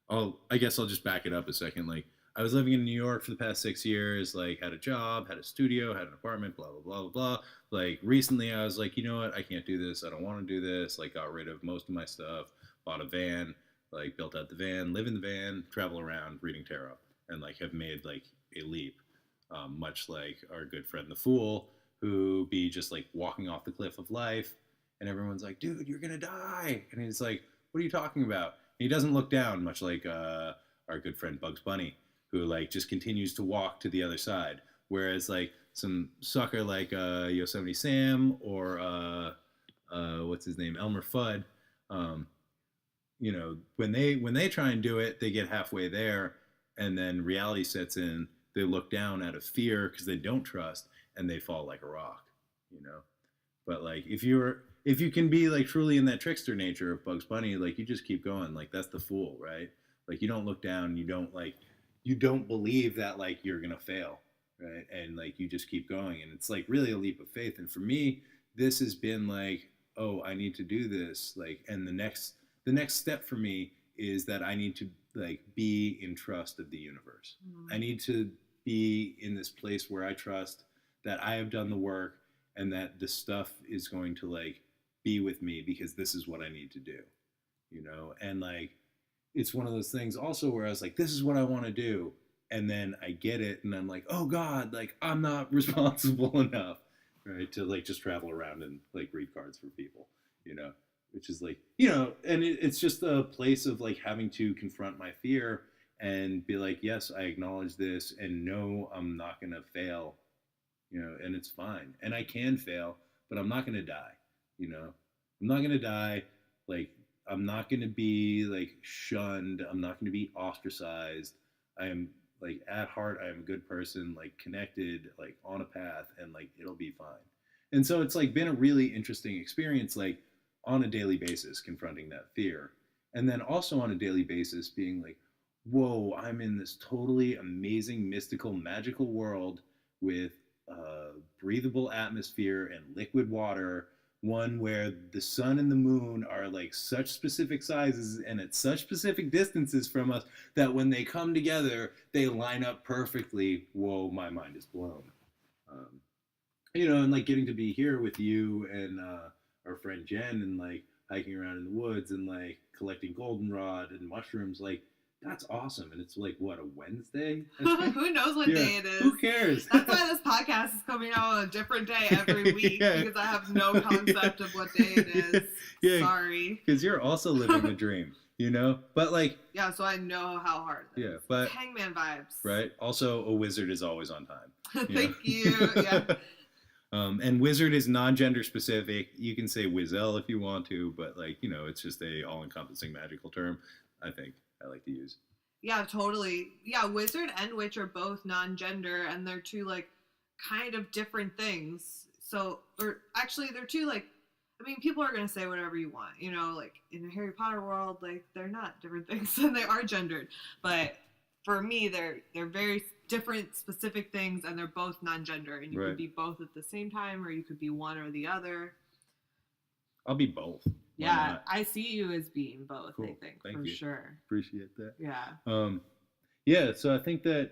I guess I'll just back it up a second. Like I was living in New York for the past 6 years, like had a job, had a studio, had an apartment, blah, blah, blah, blah, blah. Like recently I was like, you know what? I can't do this. I don't want to do this. Like got rid of most of my stuff, bought a van, like built out the van, live in the van, travel around reading tarot, and like have made like a leap. Much like our good friend, the Fool, who be just like walking off the cliff of life. And everyone's like, dude, you're going to die. And he's like, what are you talking about? And he doesn't look down, much like our good friend Bugs Bunny, who like just continues to walk to the other side. Whereas like some sucker like Yosemite Sam or what's his name, Elmer Fudd, you know, when they try and do it, they get halfway there, and then reality sets in. They look down out of fear because they don't trust, and they fall like a rock, you know. But like if you can be like truly in that trickster nature of Bugs Bunny, like you just keep going. Like that's the fool, right? Like you don't look down, you don't believe that like you're gonna fail, right? And like you just keep going, and it's like really a leap of faith. And for me, this has been like, oh, I need to do this, like, and the next step for me is that I need to like be in trust of the universe. I need to be in this place where I trust that I have done the work and that this stuff is going to like be with me because this is what I need to do, you know? And like it's one of those things also where I was like, this is what I want to do. And then I get it and I'm like, oh God, like I'm not responsible enough, right? To like just travel around and like read cards for people, you know, which is like, you know, and it's just a place of like having to confront my fear and be like, yes, I acknowledge this and no, I'm not going to fail, you know, and it's fine. And I can fail, but I'm not going to die, you know, I'm not going to die. Like, I'm not going to be like shunned. I'm not going to be ostracized. I am like at heart, I am a good person, like connected, like on a path, and like it'll be fine. And so it's like been a really interesting experience, like on a daily basis, confronting that fear. And then also on a daily basis, being like, whoa, I'm in this totally amazing, mystical, magical world with breathable atmosphere and liquid water, one where the sun and the moon are like such specific sizes and at such specific distances from us that when they come together, they line up perfectly. Whoa, my mind is blown. Um, you know, and like getting to be here with you and our friend Jen and like hiking around in the woods and like collecting goldenrod and mushrooms, like that's awesome. And it's like what, a Wednesday? Who knows what day it is? Who cares? That's why this podcast is coming out on a different day every week because I have no concept of what day it is. Yeah, sorry. Because you're also living the dream, you know? But like... Yeah, so I know how hard it is. Yeah, but... It's Hangman vibes. Right? Also, a wizard is always on time. Thank you. Yeah. And wizard is non-gender specific. You can say wizel if you want to, but like, you know, it's just a all-encompassing magical term, I think I like to use. Yeah, totally. Yeah, wizard and witch are both non-gender, and they're two like kind of different things. So, or actually, they're two like, I mean, people are gonna say whatever you want, you know, like in the Harry Potter world, like they're not different things, and they are gendered. But for me, they're very different, specific things, and they're both non-gender, and you could be both at the same time, or you could be one or the other. I'll be both. Yeah, I see you as being both, cool. I think, Thank for you. Sure. Appreciate that. Yeah. Yeah, so I think that,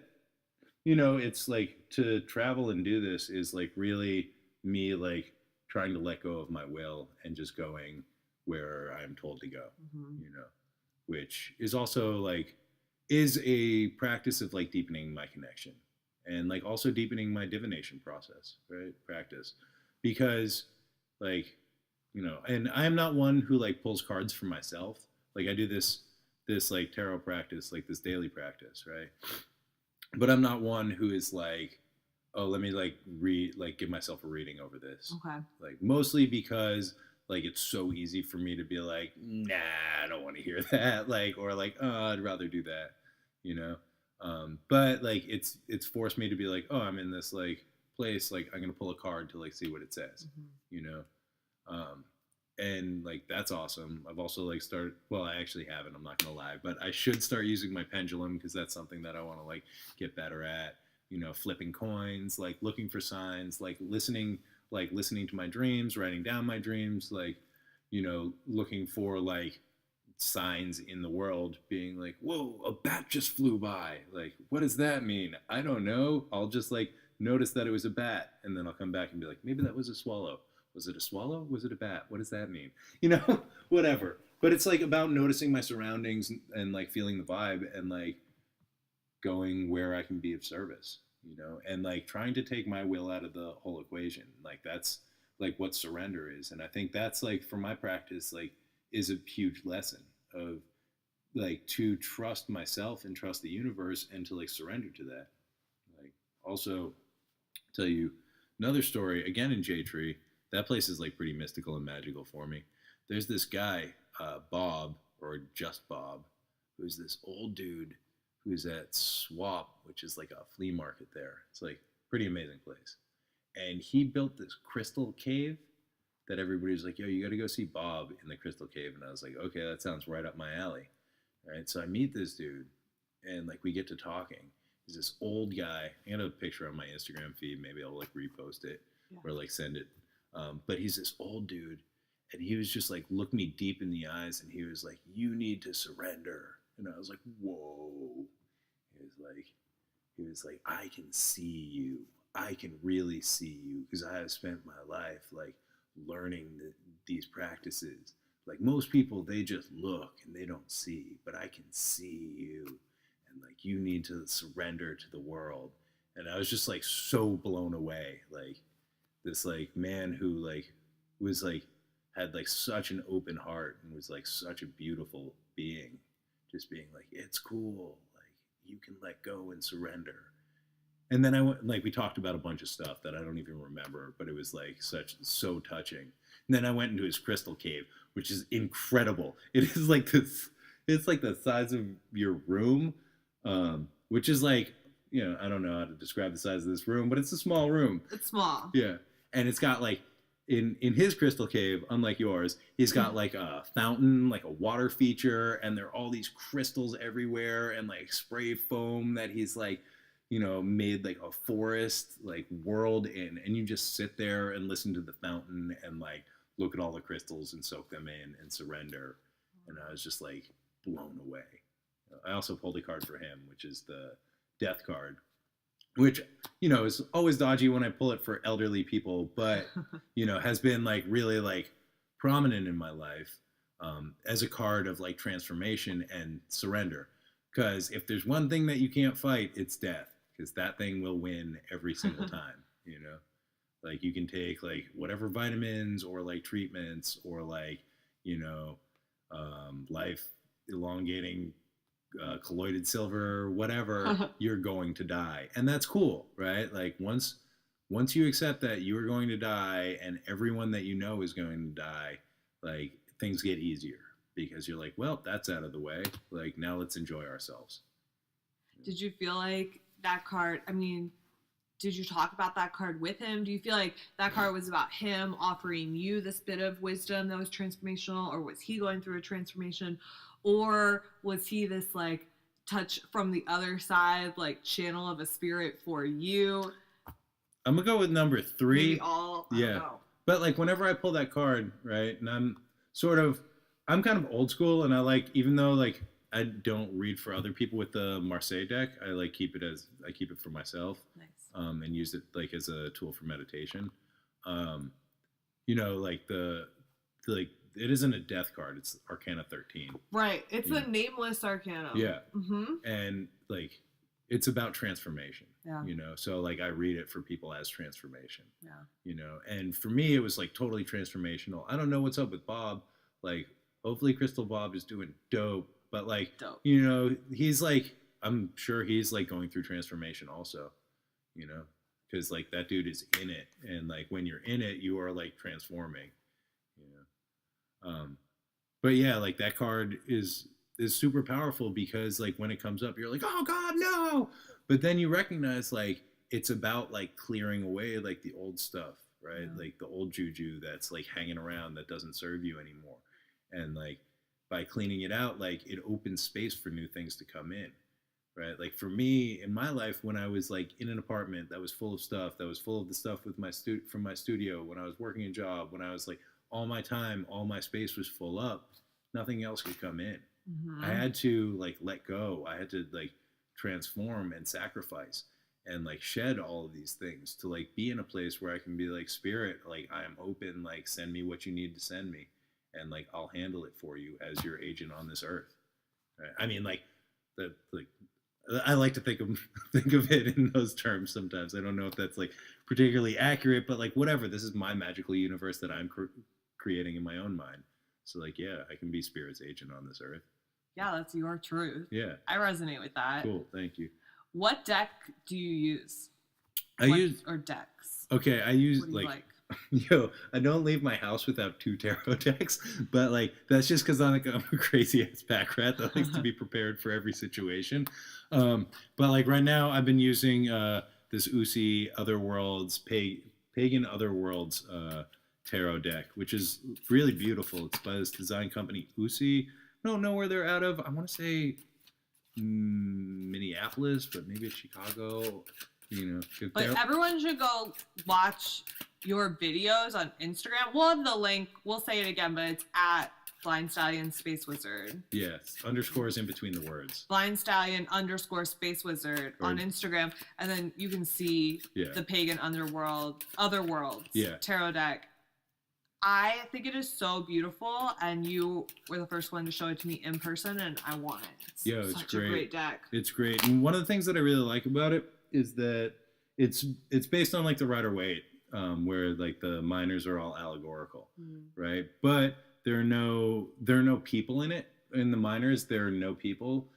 you know, it's like to travel and do this is like really me like trying to let go of my will and just going where I'm told to go, you know, which is also like, is a practice of like deepening my connection and like also deepening my divination process, right? Practice. Because like, you know, and I am not one who like pulls cards for myself. Like I do this like tarot practice, like this daily practice, right? But I'm not one who is like, oh, let me like give myself a reading over this. Okay. Like mostly because like it's so easy for me to be like, nah, I don't want to hear that. Like, or like, oh, I'd rather do that, you know? But like it's forced me to be like, oh, I'm in this like place, like I'm gonna pull a card to like see what it says, you know? And like that's awesome. I've also like started, well, I actually haven't, I'm not gonna lie, but I should start using my pendulum because that's something that I want to like get better at, you know, flipping coins, like looking for signs, like listening to my dreams, writing down my dreams, like, you know, looking for like signs in the world, being like, whoa, a bat just flew by, like what does that mean? I don't know. I'll just like notice that it was a bat, and then I'll come back and be like, maybe that was a swallow. Was it a swallow? Was it a bat? What does that mean? You know, whatever. But it's like about noticing my surroundings and like feeling the vibe and like going where I can be of service, you know, and like trying to take my will out of the whole equation. Like that's like what surrender is. And I think that's like for my practice, like is a huge lesson of like to trust myself and trust the universe and to like surrender to that. Like also tell you another story again in J Tree. that place is like pretty mystical and magical for me. There's this guy, Bob, or just Bob, who's this old dude who's at Swap, which is like a flea market there. It's like pretty amazing place. And he built this crystal cave that everybody was like, yo, you got to go see Bob in the crystal cave. And I was like, okay, that sounds right up my alley. All right. So I meet this dude and like we get to talking. He's this old guy. I got a picture on my Instagram feed. Maybe I'll like repost it or like send it. But he's this old dude. And he was just like, look me deep in the eyes. And he was like, you need to surrender. And I was like, whoa. He was like, I can see you. I can really see you because I have spent my life like learning these practices. Like most people, they just look and they don't see, but I can see you. And like, you need to surrender to the world. And I was just like so blown away. Like this like man who like was like, had like such an open heart and was like such a beautiful being, just being like, it's cool. Like you can let go and surrender. And then I went, like, we talked about a bunch of stuff that I don't even remember, but it was like so touching. And then I went into his crystal cave, which is incredible. It is like this, it's like the size of your room, which is like, you know, I don't know how to describe the size of this room, but it's a small room. It's small. Yeah. And it's got like, in his crystal cave, unlike yours, he's got like a fountain, like a water feature, and there are all these crystals everywhere and like spray foam that he's like, you know, made like a forest like world in, and you just sit there and listen to the fountain and like look at all the crystals and soak them in and surrender. And I was just like blown away. I also pulled a card for him, which is the death card, which, you know, is always dodgy when I pull it for elderly people, but, you know, has been like really like prominent in my life as a card of like transformation and surrender. Because if there's one thing that you can't fight, it's death. Because that thing will win every single time, you know? Like you can take like whatever vitamins or like treatments or like, you know, life elongating colloided silver, whatever, you're going to die. And that's cool, right? Like once you accept that you are going to die and everyone that you know is going to die, like things get easier because you're like, well, that's out of the way. Like now let's enjoy ourselves. Did you feel like that card, I mean, did you talk about that card with him? Do you feel like that card was about him offering you this bit of wisdom that was transformational, or was he going through a transformation, or was he this like touch from the other side, like channel of a spirit for you? I'm gonna go with number 3. Maybe all, I don't know. But like whenever I pull that card, right, and I'm kind of old school, and I like, even though like I don't read for other people with the Marseille deck, I keep it for myself. Nice. And use it like as a tool for meditation. You know, like it isn't a death card, it's Arcana 13. Right. It's a nameless arcana. Yeah. Mm-hmm. And like it's about transformation. Yeah. You know, so like I read it for people as transformation. Yeah. You know, and for me it was like totally transformational. I don't know what's up with Bob. Like hopefully Crystal Bob is doing dope. But like, you know, he's like, I'm sure he's like going through transformation also, you know, because like that dude is in it. And like when you're in it, you are like transforming, you know. But yeah, like that card is super powerful because like when it comes up, you're like, oh God, no. But then you recognize like it's about like clearing away like the old stuff, right? Yeah. Like the old juju that's like hanging around that doesn't serve you anymore. And like, by cleaning it out, like it opens space for new things to come in, right? Like for me in my life, when I was like in an apartment that was full of stuff, that was full of the stuff with from my studio, when I was working a job, when I was like all my time, all my space was full up, nothing else could come in. Mm-hmm. I had to like let go. I had to like transform and sacrifice and like shed all of these things to like be in a place where I can be like, spirit, like I am open, like send me what you need to send me. And like I'll handle it for you as your agent on this earth. Right? I mean, like I like to think of it in those terms sometimes. I don't know if that's like particularly accurate, but like whatever. This is my magical universe that I'm creating in my own mind. So like, yeah, I can be spirit's agent on this earth. Yeah, that's your truth. Yeah, I resonate with that. Cool, thank you. What deck do you use? Or decks. Okay, I use like Yo, I don't leave my house without 2 tarot decks, but like that's just because I'm a crazy ass pack rat that likes to be prepared for every situation. But like right now, I've been using this Usi Pagan Otherworlds tarot deck, which is really beautiful. It's by this design company Usi. I don't know where they're out of. I want to say Minneapolis, but maybe it's Chicago. You know, but everyone should go watch your videos on Instagram. We'll have the link. We'll say it again, but it's at Blind Stallion Space Wizard. Yes, underscores in between the words. Blind Stallion _ Space Wizard on Instagram, and then you can see the Pagan Otherworlds tarot deck. I think it is so beautiful, and you were the first one to show it to me in person, and I want it. It's such a great deck. It's great, and one of the things that I really like about it is that it's based on like the Rider-Waite, where like the miners are all allegorical, right? But there are no people in it. In the miners, there are no people,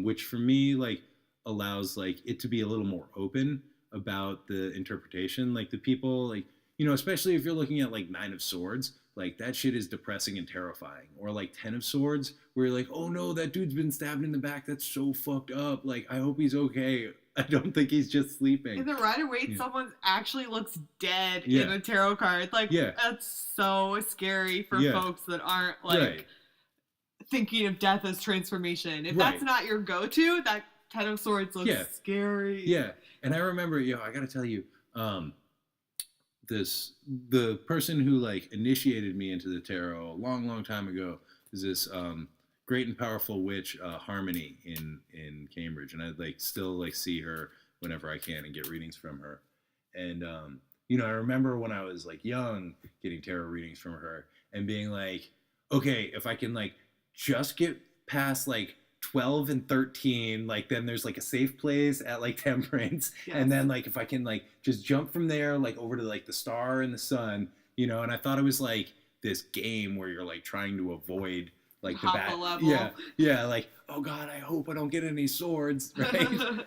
which for me like allows like it to be a little more open about the interpretation. Like the people, like, you know, especially if you're looking at like 9 of Swords, like that shit is depressing and terrifying. Or like 10 of Swords, where you're like, oh no, that dude's been stabbed in the back. That's so fucked up. Like, I hope he's okay. I don't think he's just sleeping. In the Rider-Waite, someone actually looks dead in a tarot card. Like, that's so scary for folks that aren't like thinking of death as transformation. If that's not your go-to, that 10 of Swords looks scary. Yeah. And I remember, I gotta tell you, the person who like initiated me into the tarot a long time ago is this great and powerful witch, Harmony in Cambridge, and I like still like see her whenever I can and get readings from her. And I remember when I was like young getting tarot readings from her and being like, okay, if I can like just get past like 12 and 13, like then there's like a safe place at like Temperance, and then like if I can like just jump from there like over to like the Star and the Sun, and I thought it was like this game where you're like trying to avoid like the bad level. Like, oh god, I hope I don't get any swords, right?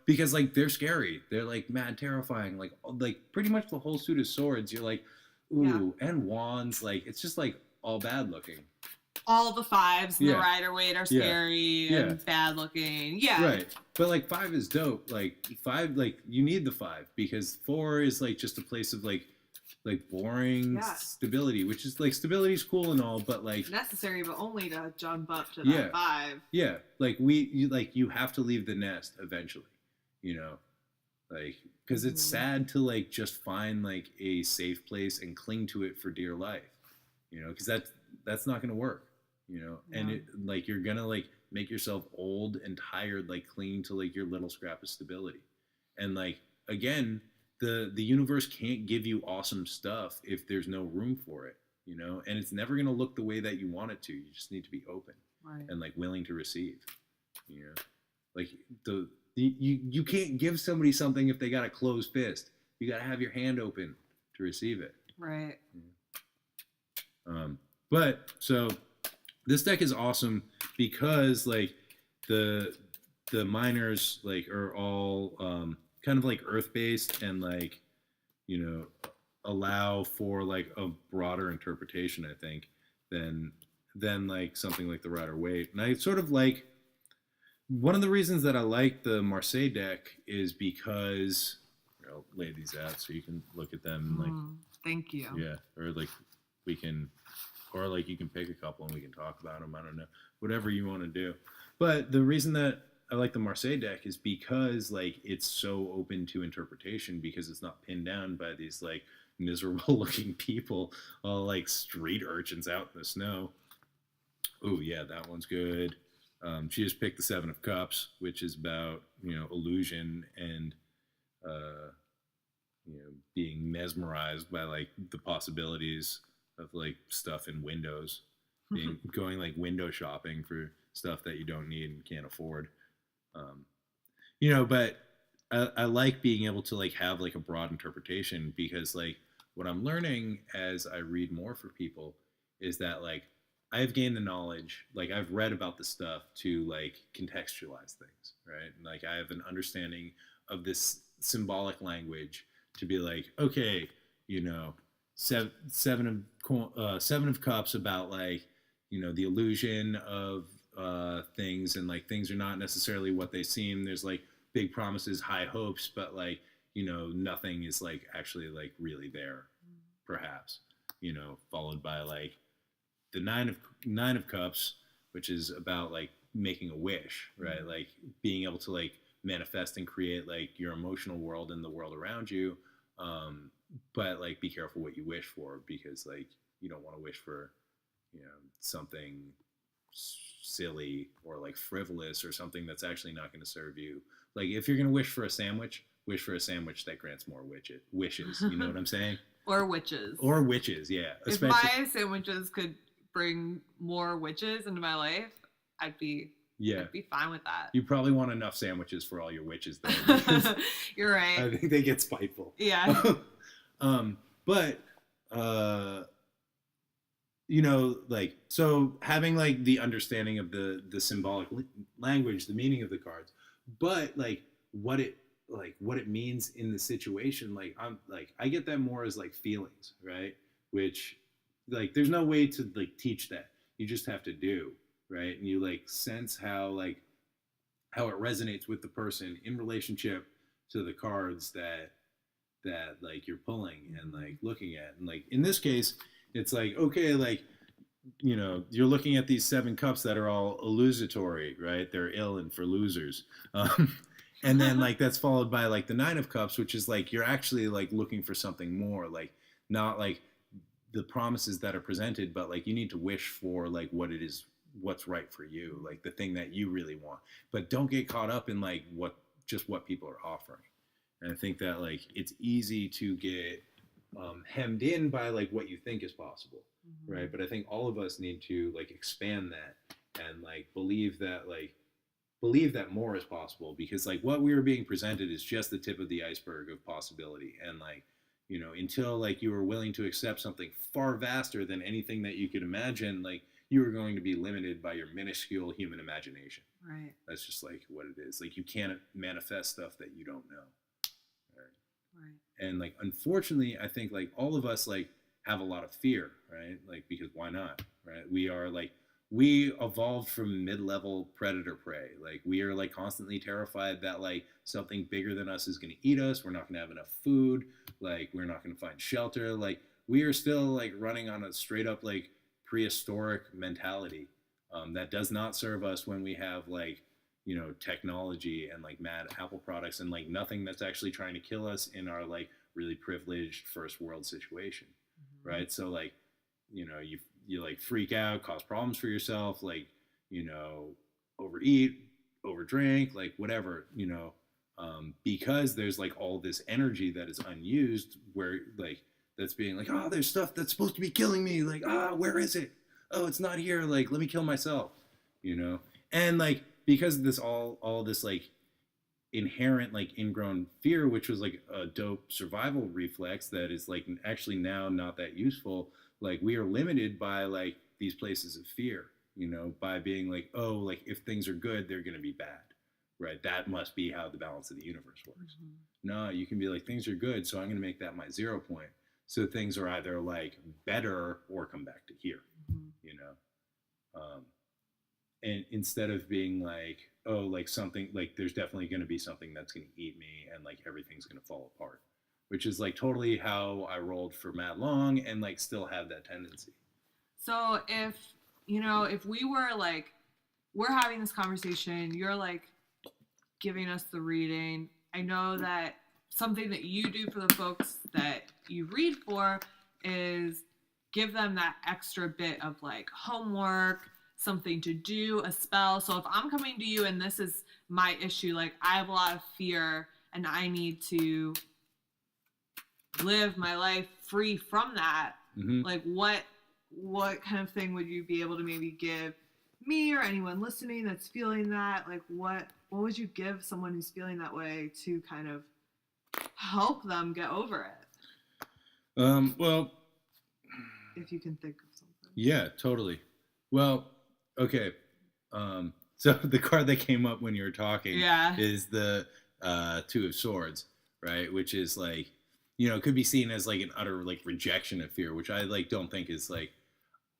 Because like they're scary, they're like mad terrifying, like pretty much the whole suit of swords, you're like, ooh, and wands, like it's just like all bad looking. All the 5s in the Rider-Waite are scary and bad looking. Right. But like 5 is dope. Like 5, like you need the 5 because 4 is like just a place of like boring stability, which is like stability is cool and all, but like necessary, but only to jump up to that 5. Yeah. Like you have to leave the nest eventually, like because it's sad to like just find like a safe place and cling to it for dear life, because that's not going to work. And it like you're gonna like make yourself old and tired like clinging to like your little scrap of stability. And like again, the universe can't give you awesome stuff if there's no room for it, and it's never gonna look the way that you want it to. You just need to be open and like willing to receive. Like you can't give somebody something if they got a closed fist. You gotta have your hand open to receive it. Right. But so this deck is awesome because like the miners like are all kind of like earth based and like allow for like a broader interpretation, I think, than like something like the Rider-Waite. And I sort of like one of the reasons that I like the Marseille deck is because I'll lay these out so you can look at them and like thank you. Yeah, or like we can. Or like you can pick a couple and we can talk about them. I don't know, whatever you want to do. But the reason that I like the Marseille deck is because like it's so open to interpretation because it's not pinned down by these like miserable looking people, all like street urchins out in the snow. Oh yeah, that one's good. She just picked the 7 of Cups, which is about illusion and being mesmerized by like the possibilities of like stuff in windows, going like window shopping for stuff that you don't need and can't afford. But I like being able to like have like a broad interpretation because like what I'm learning as I read more for people is that like I've gained the knowledge, like I've read about the stuff to like contextualize things, right? And like I have an understanding of this symbolic language to be like, okay, you know, seven of cups about like, you know, the illusion of things, and like things are not necessarily what they seem. There's like big promises, high hopes, but like, you know, nothing is like actually like really there, perhaps, you know, followed by like the nine of cups, which is about like making a wish, right? Like being able to like manifest and create like your emotional world and the world around you. But like be careful what you wish for, because like you don't want to wish for, you know, something silly or like frivolous or something that's actually not going to serve you. Like if you're going to wish for a sandwich, wish for a sandwich that grants more wishes. You know what I'm saying? Or witches. Or witches, yeah. If my sandwiches could bring more witches into my life, I'd be fine with that. You probably want enough sandwiches for all your witches, though. You're right. I think they get spiteful. Yeah. But you know, like, so having like the understanding of the symbolic language, the meaning of the cards, but like what it means in the situation, like I get that more as like feelings, right? Which like there's no way to like teach that. You just have to do, right? And you like sense how it resonates with the person in relationship to the cards that like you're pulling and like looking at. And like in this case, it's like, okay, like, you know, you're looking at these 7 cups that are all illusory, right? They're ill and for losers. And then like that's followed by like the 9 of cups, which is like you're actually like looking for something more, like not like the promises that are presented, but like you need to wish for like what it is, what's right for you, like the thing that you really want. But don't get caught up in like what people are offering. And I think that like it's easy to get hemmed in by like what you think is possible, right? But I think all of us need to like expand that and like believe that more is possible, because like what we are being presented is just the tip of the iceberg of possibility. And like, you know, until like you are willing to accept something far vaster than anything that you could imagine, like you are going to be limited by your minuscule human imagination. Right. That's just like what it is. Like you can't manifest stuff that you don't know. Right. And like unfortunately, I think like all of us like have a lot of fear, right? Like because why not, right? We evolved from mid-level predator prey. Like we are like constantly terrified that like something bigger than us is going to eat us. We're not going to have enough food. Like we're not going to find shelter. Like we are still like running on a straight up like prehistoric mentality that does not serve us when we have like, you know, technology and like mad Apple products and like nothing that's actually trying to kill us in our like really privileged first world situation. Right. So like, you know, you like freak out, cause problems for yourself, like, you know, overeat, overdrink, like whatever, you know, because there's like all this energy that is unused where like that's being like, oh, there's stuff that's supposed to be killing me, like, where is it? Oh, it's not here, like let me kill myself, you know. And like because of this all this like inherent like ingrown fear, which was like a dope survival reflex that is like actually now not that useful, like we are limited by like these places of fear, you know, by being like, oh, like if things are good, they're going to be bad, right? That must be how the balance of the universe works. No, you can be like, things are good, so I'm going to make that my 0 point, so things are either like better or come back to here, you know. And instead of being like, oh, like something like there's definitely going to be something that's going to eat me and like everything's going to fall apart, which is like totally how I rolled for mad long and like still have that tendency. So if, you know, if we were like, we're having this conversation, you're like giving us the reading. I know that something that you do for the folks that you read for is give them that extra bit of like homework, something to do, a spell. So if I'm coming to you and this is my issue, like I have a lot of fear and I need to live my life free from that, like what kind of thing would you be able to maybe give me or anyone listening that's feeling that? Like what would you give someone who's feeling that way to kind of help them get over it? Well, if you can think of something. Yeah, totally. Well, okay. So the card that came up when you were talking is the 2 of Swords, right? Which is like, it could be seen as like an utter like rejection of fear, which I like don't think is like,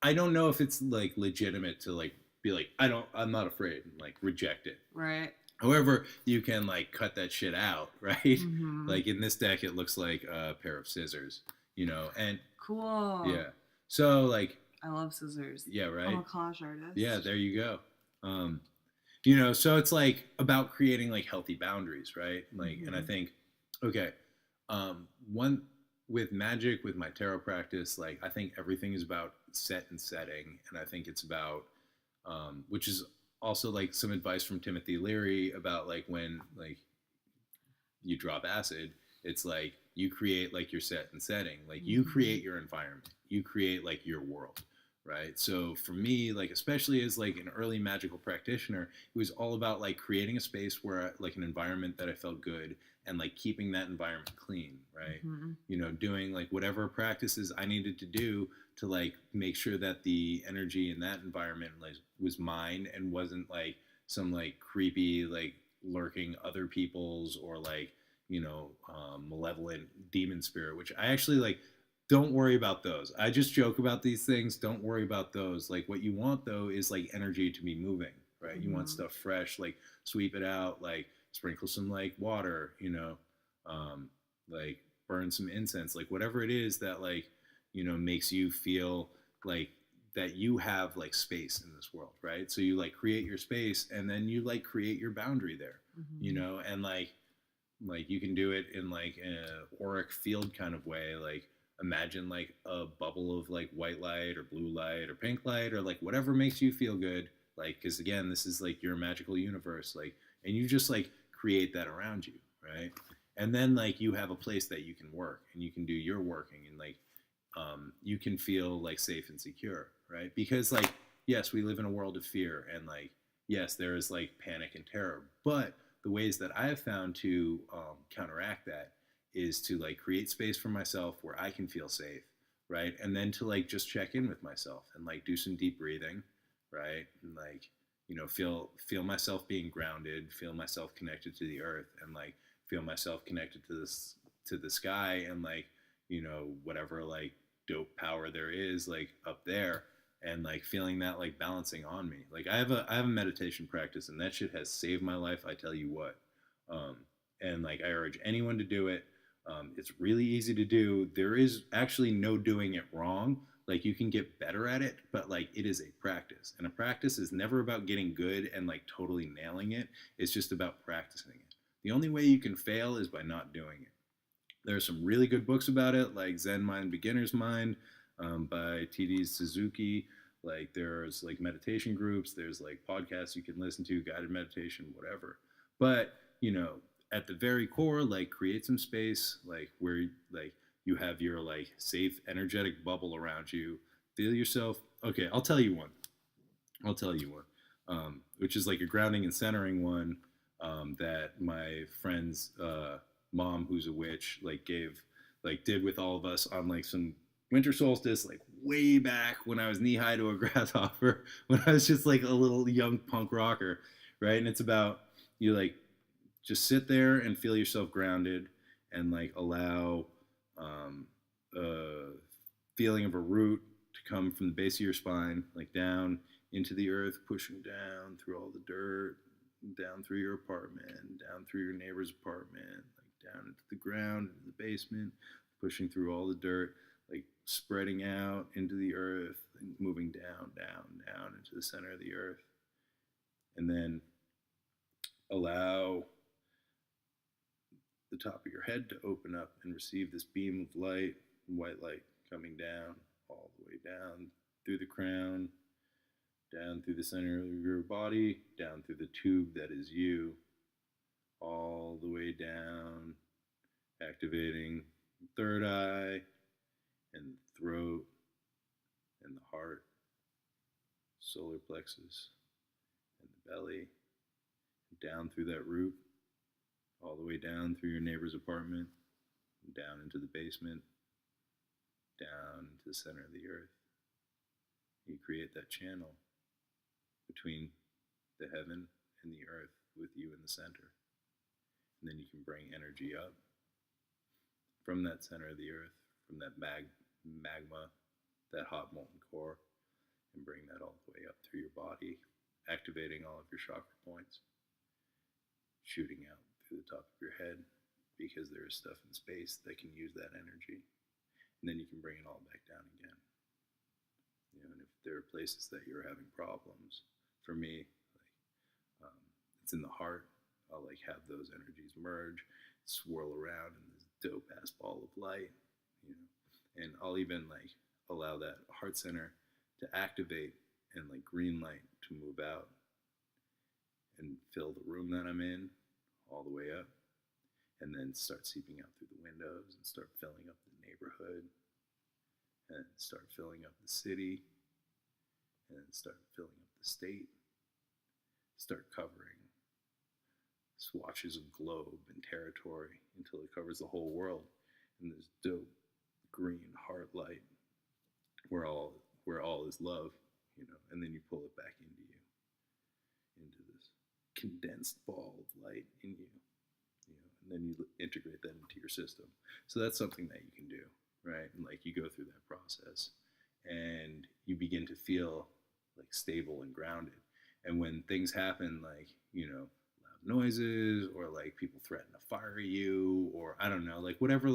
I don't know if it's like legitimate to like be like, I'm not afraid and like reject it. Right. However, you can like cut that shit out, right? Mm-hmm. Like in this deck, it looks like a pair of scissors, and Cool. yeah. So like, I love scissors. yeah, I'm right. a collage artist. Yeah, there you go. So it's like about creating like healthy boundaries, right? Like, and I think, okay, one with magic, with my tarot practice, like I think everything is about set and setting, and I think it's about, which is also like some advice from Timothy Leary about like when like you drop acid, it's like you create like your set and setting, like you create your environment, you create like your world, right? So for me, like especially as like an early magical practitioner, it was all about like creating a space where like an environment that I felt good, and like keeping that environment clean, right? Doing like whatever practices I needed to do to like make sure that the energy in that environment like was mine and wasn't like some like creepy like lurking other people's, or like malevolent demon spirit, which I actually like. Don't worry about those. I just joke about these things. Don't worry about those. Like what you want though is like energy to be moving, right? You want stuff fresh, like sweep it out, like sprinkle some like water, like burn some incense, like whatever it is that like makes you feel like that you have like space in this world, right? So you like create your space, and then you like create your boundary there, and like you can do it in like an auric field kind of way, like imagine like a bubble of like white light or blue light or pink light or like whatever makes you feel good, like because again this is like your magical universe, like, and you just like create that around you, right? And then like you have a place that you can work and you can do your working, and like you can feel like safe and secure, right? Because like yes, we live in a world of fear, and like yes, there is like panic and terror, but the ways that I have found to counteract that is to like create space for myself where I can feel safe, right? And then to like just check in with myself and like do some deep breathing, right? And like feel myself being grounded, feel myself connected to the earth, and like feel myself connected to the sky, and like whatever like dope power there is like up there, and like feeling that like balancing on me. Like I have a meditation practice, and that shit has saved my life, I tell you what. And like I urge anyone to do it. It's really easy to do. There is actually no doing it wrong. Like you can get better at it, but like it is a practice, and a practice is never about getting good and like totally nailing it. It's just about practicing it. The only way you can fail is by not doing it. There are some really good books about it, like Zen Mind, Beginner's Mind, by T.D. Suzuki. Like there's like meditation groups, there's like podcasts you can listen to, guided meditation, whatever. But at the very core, like create some space, like where like you have your like safe, energetic bubble around you. Feel yourself. Okay, I'll tell you one. Which is like a grounding and centering one, that my friend's mom, who's a witch, like did with all of us on like some winter solstice, like way back when I was knee high to a grasshopper, when I was just like a little young punk rocker, right? And it's about you like just sit there and feel yourself grounded, and like allow a feeling of a root to come from the base of your spine, like down into the earth, pushing down through all the dirt, down through your apartment, down through your neighbor's apartment, like down into the ground, into the basement, pushing through all the dirt, like spreading out into the earth, and moving down, down, down into the center of the earth. And then allow the top of your head to open up and receive this beam of light, white light, coming down, all the way down through the crown, down through the center of your body, down through the tube that is you, all the way down, activating the third eye and the throat and the heart, solar plexus and the belly, down through that root, all the way down through your neighbor's apartment, down into the basement, down into the center of the earth. You create that channel between the heaven and the earth with you in the center. And then you can bring energy up from that center of the earth, from that magma, that hot molten core, and bring that all the way up through your body, activating all of your chakra points, shooting out through the top of your head, because there is stuff in space that can use that energy. And then you can bring it all back down again. And if there are places that you're having problems, for me, it's in the heart. I'll have those energies merge, swirl around in this dope ass ball of light, and I'll even allow that heart center to activate and green light to move out and fill the room that I'm in all the way up, and then start seeping out through the windows and start filling up the neighborhood, and start filling up the city, and start filling up the state, start covering swatches of globe and territory until it covers the whole world in this dope green heart light where all is love, and then you pull it back into you, into this condensed ball of light in you, and then you integrate that into your system. So that's something that you can do, right? And you go through that process and you begin to feel stable and grounded. And when things happen, loud noises, or people threaten to fire you, or I don't know, whatever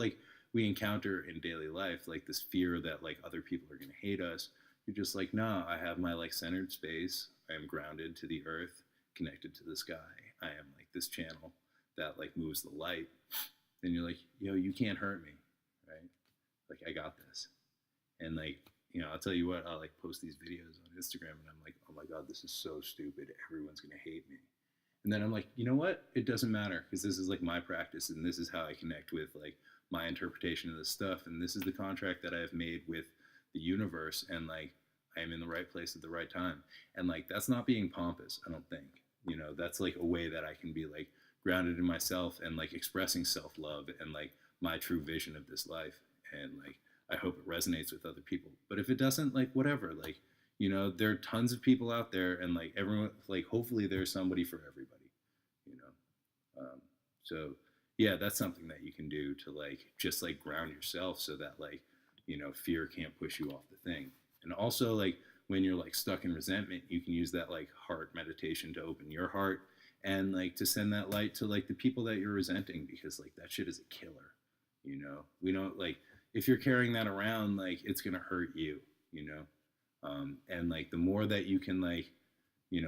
we encounter in daily life, this fear that other people are going to hate us, you're just nah, I have my centered space. I am grounded to the earth, connected to the sky. I am this channel that moves the light. And you're yo, you can't hurt me, right? I got this. And I'll tell you what, I'll post these videos on Instagram and I'm oh my God, this is so stupid. Everyone's going to hate me. And then I'm you know what? It doesn't matter, because this is my practice, and this is how I connect with my interpretation of this stuff. And this is the contract that I have made with the universe. And I am in the right place at the right time. And that's not being pompous, I don't think. That's a way that I can be grounded in myself and expressing self-love and my true vision of this life. And I hope it resonates with other people. But if it doesn't, whatever, there are tons of people out there, and everyone, hopefully there's somebody for everybody, so yeah, that's something that you can do to just ground yourself, so that fear can't push you off the thing. And also when you're stuck in resentment, you can use that heart meditation to open your heart and to send that light to the people that you're resenting, because that shit is a killer. We don't if you're carrying that around, it's gonna hurt you, and the more that you can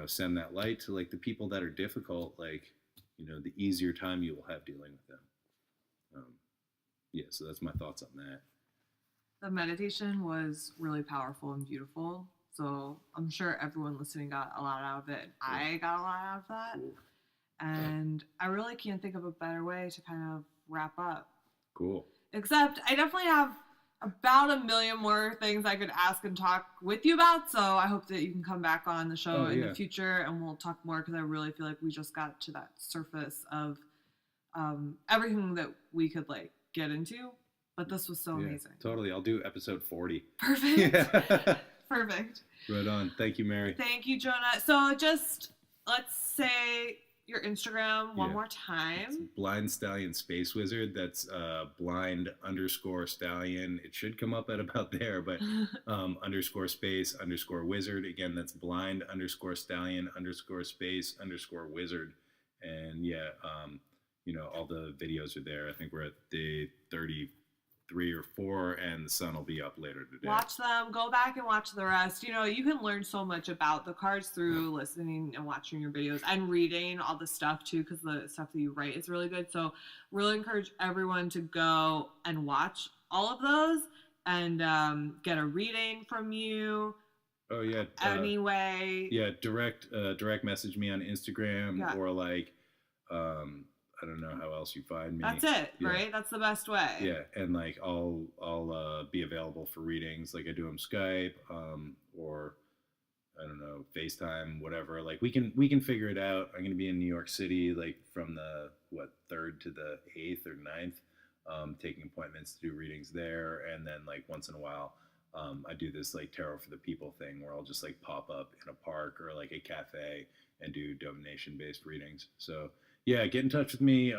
send that light to the people that are difficult, the easier time you will have dealing with them. Yeah, so that's my thoughts on that. The meditation was really powerful and beautiful, so I'm sure everyone listening got a lot out of it, and I got a lot out of that. Cool. And I really can't think of a better way to kind of wrap up. Cool. Except I definitely have about a million more things I could ask and talk with you about, so I hope that you can come back on the show in the future and we'll talk more, because I really feel we just got to that surface of everything that we could get into, but this was so amazing. Totally. I'll do episode 40. Perfect. Yeah. Perfect. Right on. Thank you, Mary. Thank you, Jonah. So just let's say your Instagram one more time. It's Blind Stallion Space Wizard. That's blind_stallion. It should come up at about there, but _space_wizard. Again, that's blind_stallion_space_wizard. And yeah, all the videos are there. I think we're at the 33 or 4, and the sun will be up later today. Watch them. Go back and watch the rest. You can learn so much about the cards through listening and watching your videos and reading all the stuff too, because the stuff that you write is really good. So really encourage everyone to go and watch all of those and get a reading from you. Oh yeah. Anyway. Yeah, direct message me on Instagram, or I don't know how else you find me. That's it, right? That's the best way. Yeah, and I'll be available for readings. I do them Skype, or I don't know, FaceTime, whatever. We can figure it out. I'm gonna be in New York City from the 3rd to the 8th or 9th, taking appointments to do readings there, and then once in a while, I do this Tarot for the People thing where I'll just pop up in a park or a cafe and do donation based readings. So yeah, get in touch with me.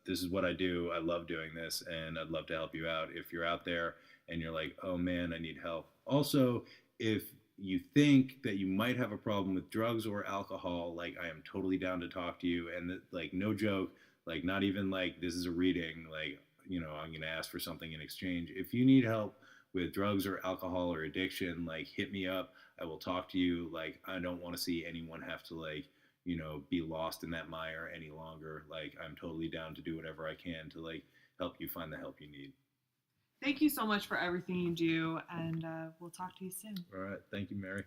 this is what I do. I love doing this, and I'd love to help you out. If you're out there and you're like, oh man, I need help. Also, if you think that you might have a problem with drugs or alcohol, like I am totally down to talk to you. And like, no joke, like not even like this is a reading, like, I'm going to ask for something in exchange. If you need help with drugs or alcohol or addiction, like hit me up. I will talk to you. Like, I don't want to see anyone have to like, be lost in that mire any longer. Like, I'm totally down to do whatever I can to like help you find the help you need. Thank you so much for everything you do, and we'll talk to you soon. All right. Thank you, Mary.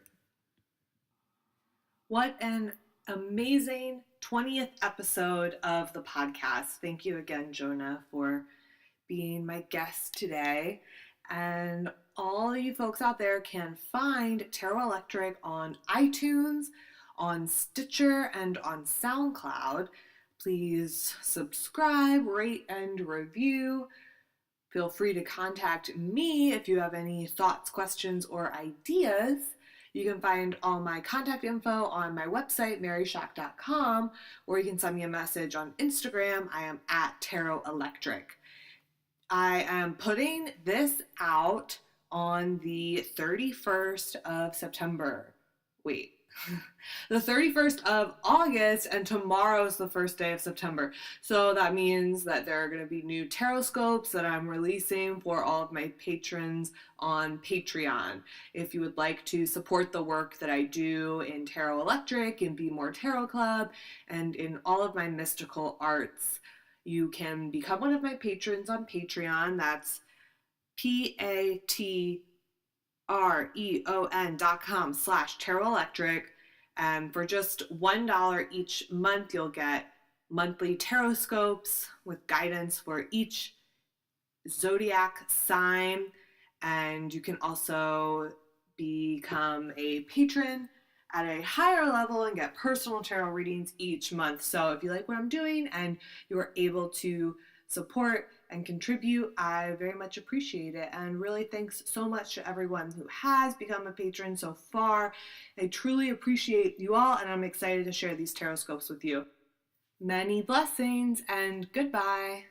What an amazing 20th episode of the podcast. Thank you again, Jonah, for being my guest today. And all you folks out there can find Tarot Electric on iTunes, on Stitcher, and on SoundCloud. Please subscribe, rate, and review. Feel free to contact me if you have any thoughts, questions, or ideas. You can find all my contact info on my website, maryshack.com, or you can send me a message on Instagram. I am at Tarot Electric. I am putting this out on the 31st of September. Wait. The 31st of August, and tomorrow's the first day of September. So that means that there are going to be new tarot scopes that I'm releasing for all of my patrons on Patreon. If you would like to support the work that I do in Tarot Electric, in Be More Tarot Club, and in all of my mystical arts, you can become one of my patrons on Patreon. That's patreon.com/Tarot Electric. And for just $1 each month, you'll get monthly tarot scopes with guidance for each zodiac sign. And you can also become a patron at a higher level and get personal tarot readings each month. So if you like what I'm doing and you are able to support and contribute, I very much appreciate it. And really thanks so much to everyone who has become a patron so far. I truly appreciate you all, and I'm excited to share these tarot scopes with you. Many blessings and goodbye.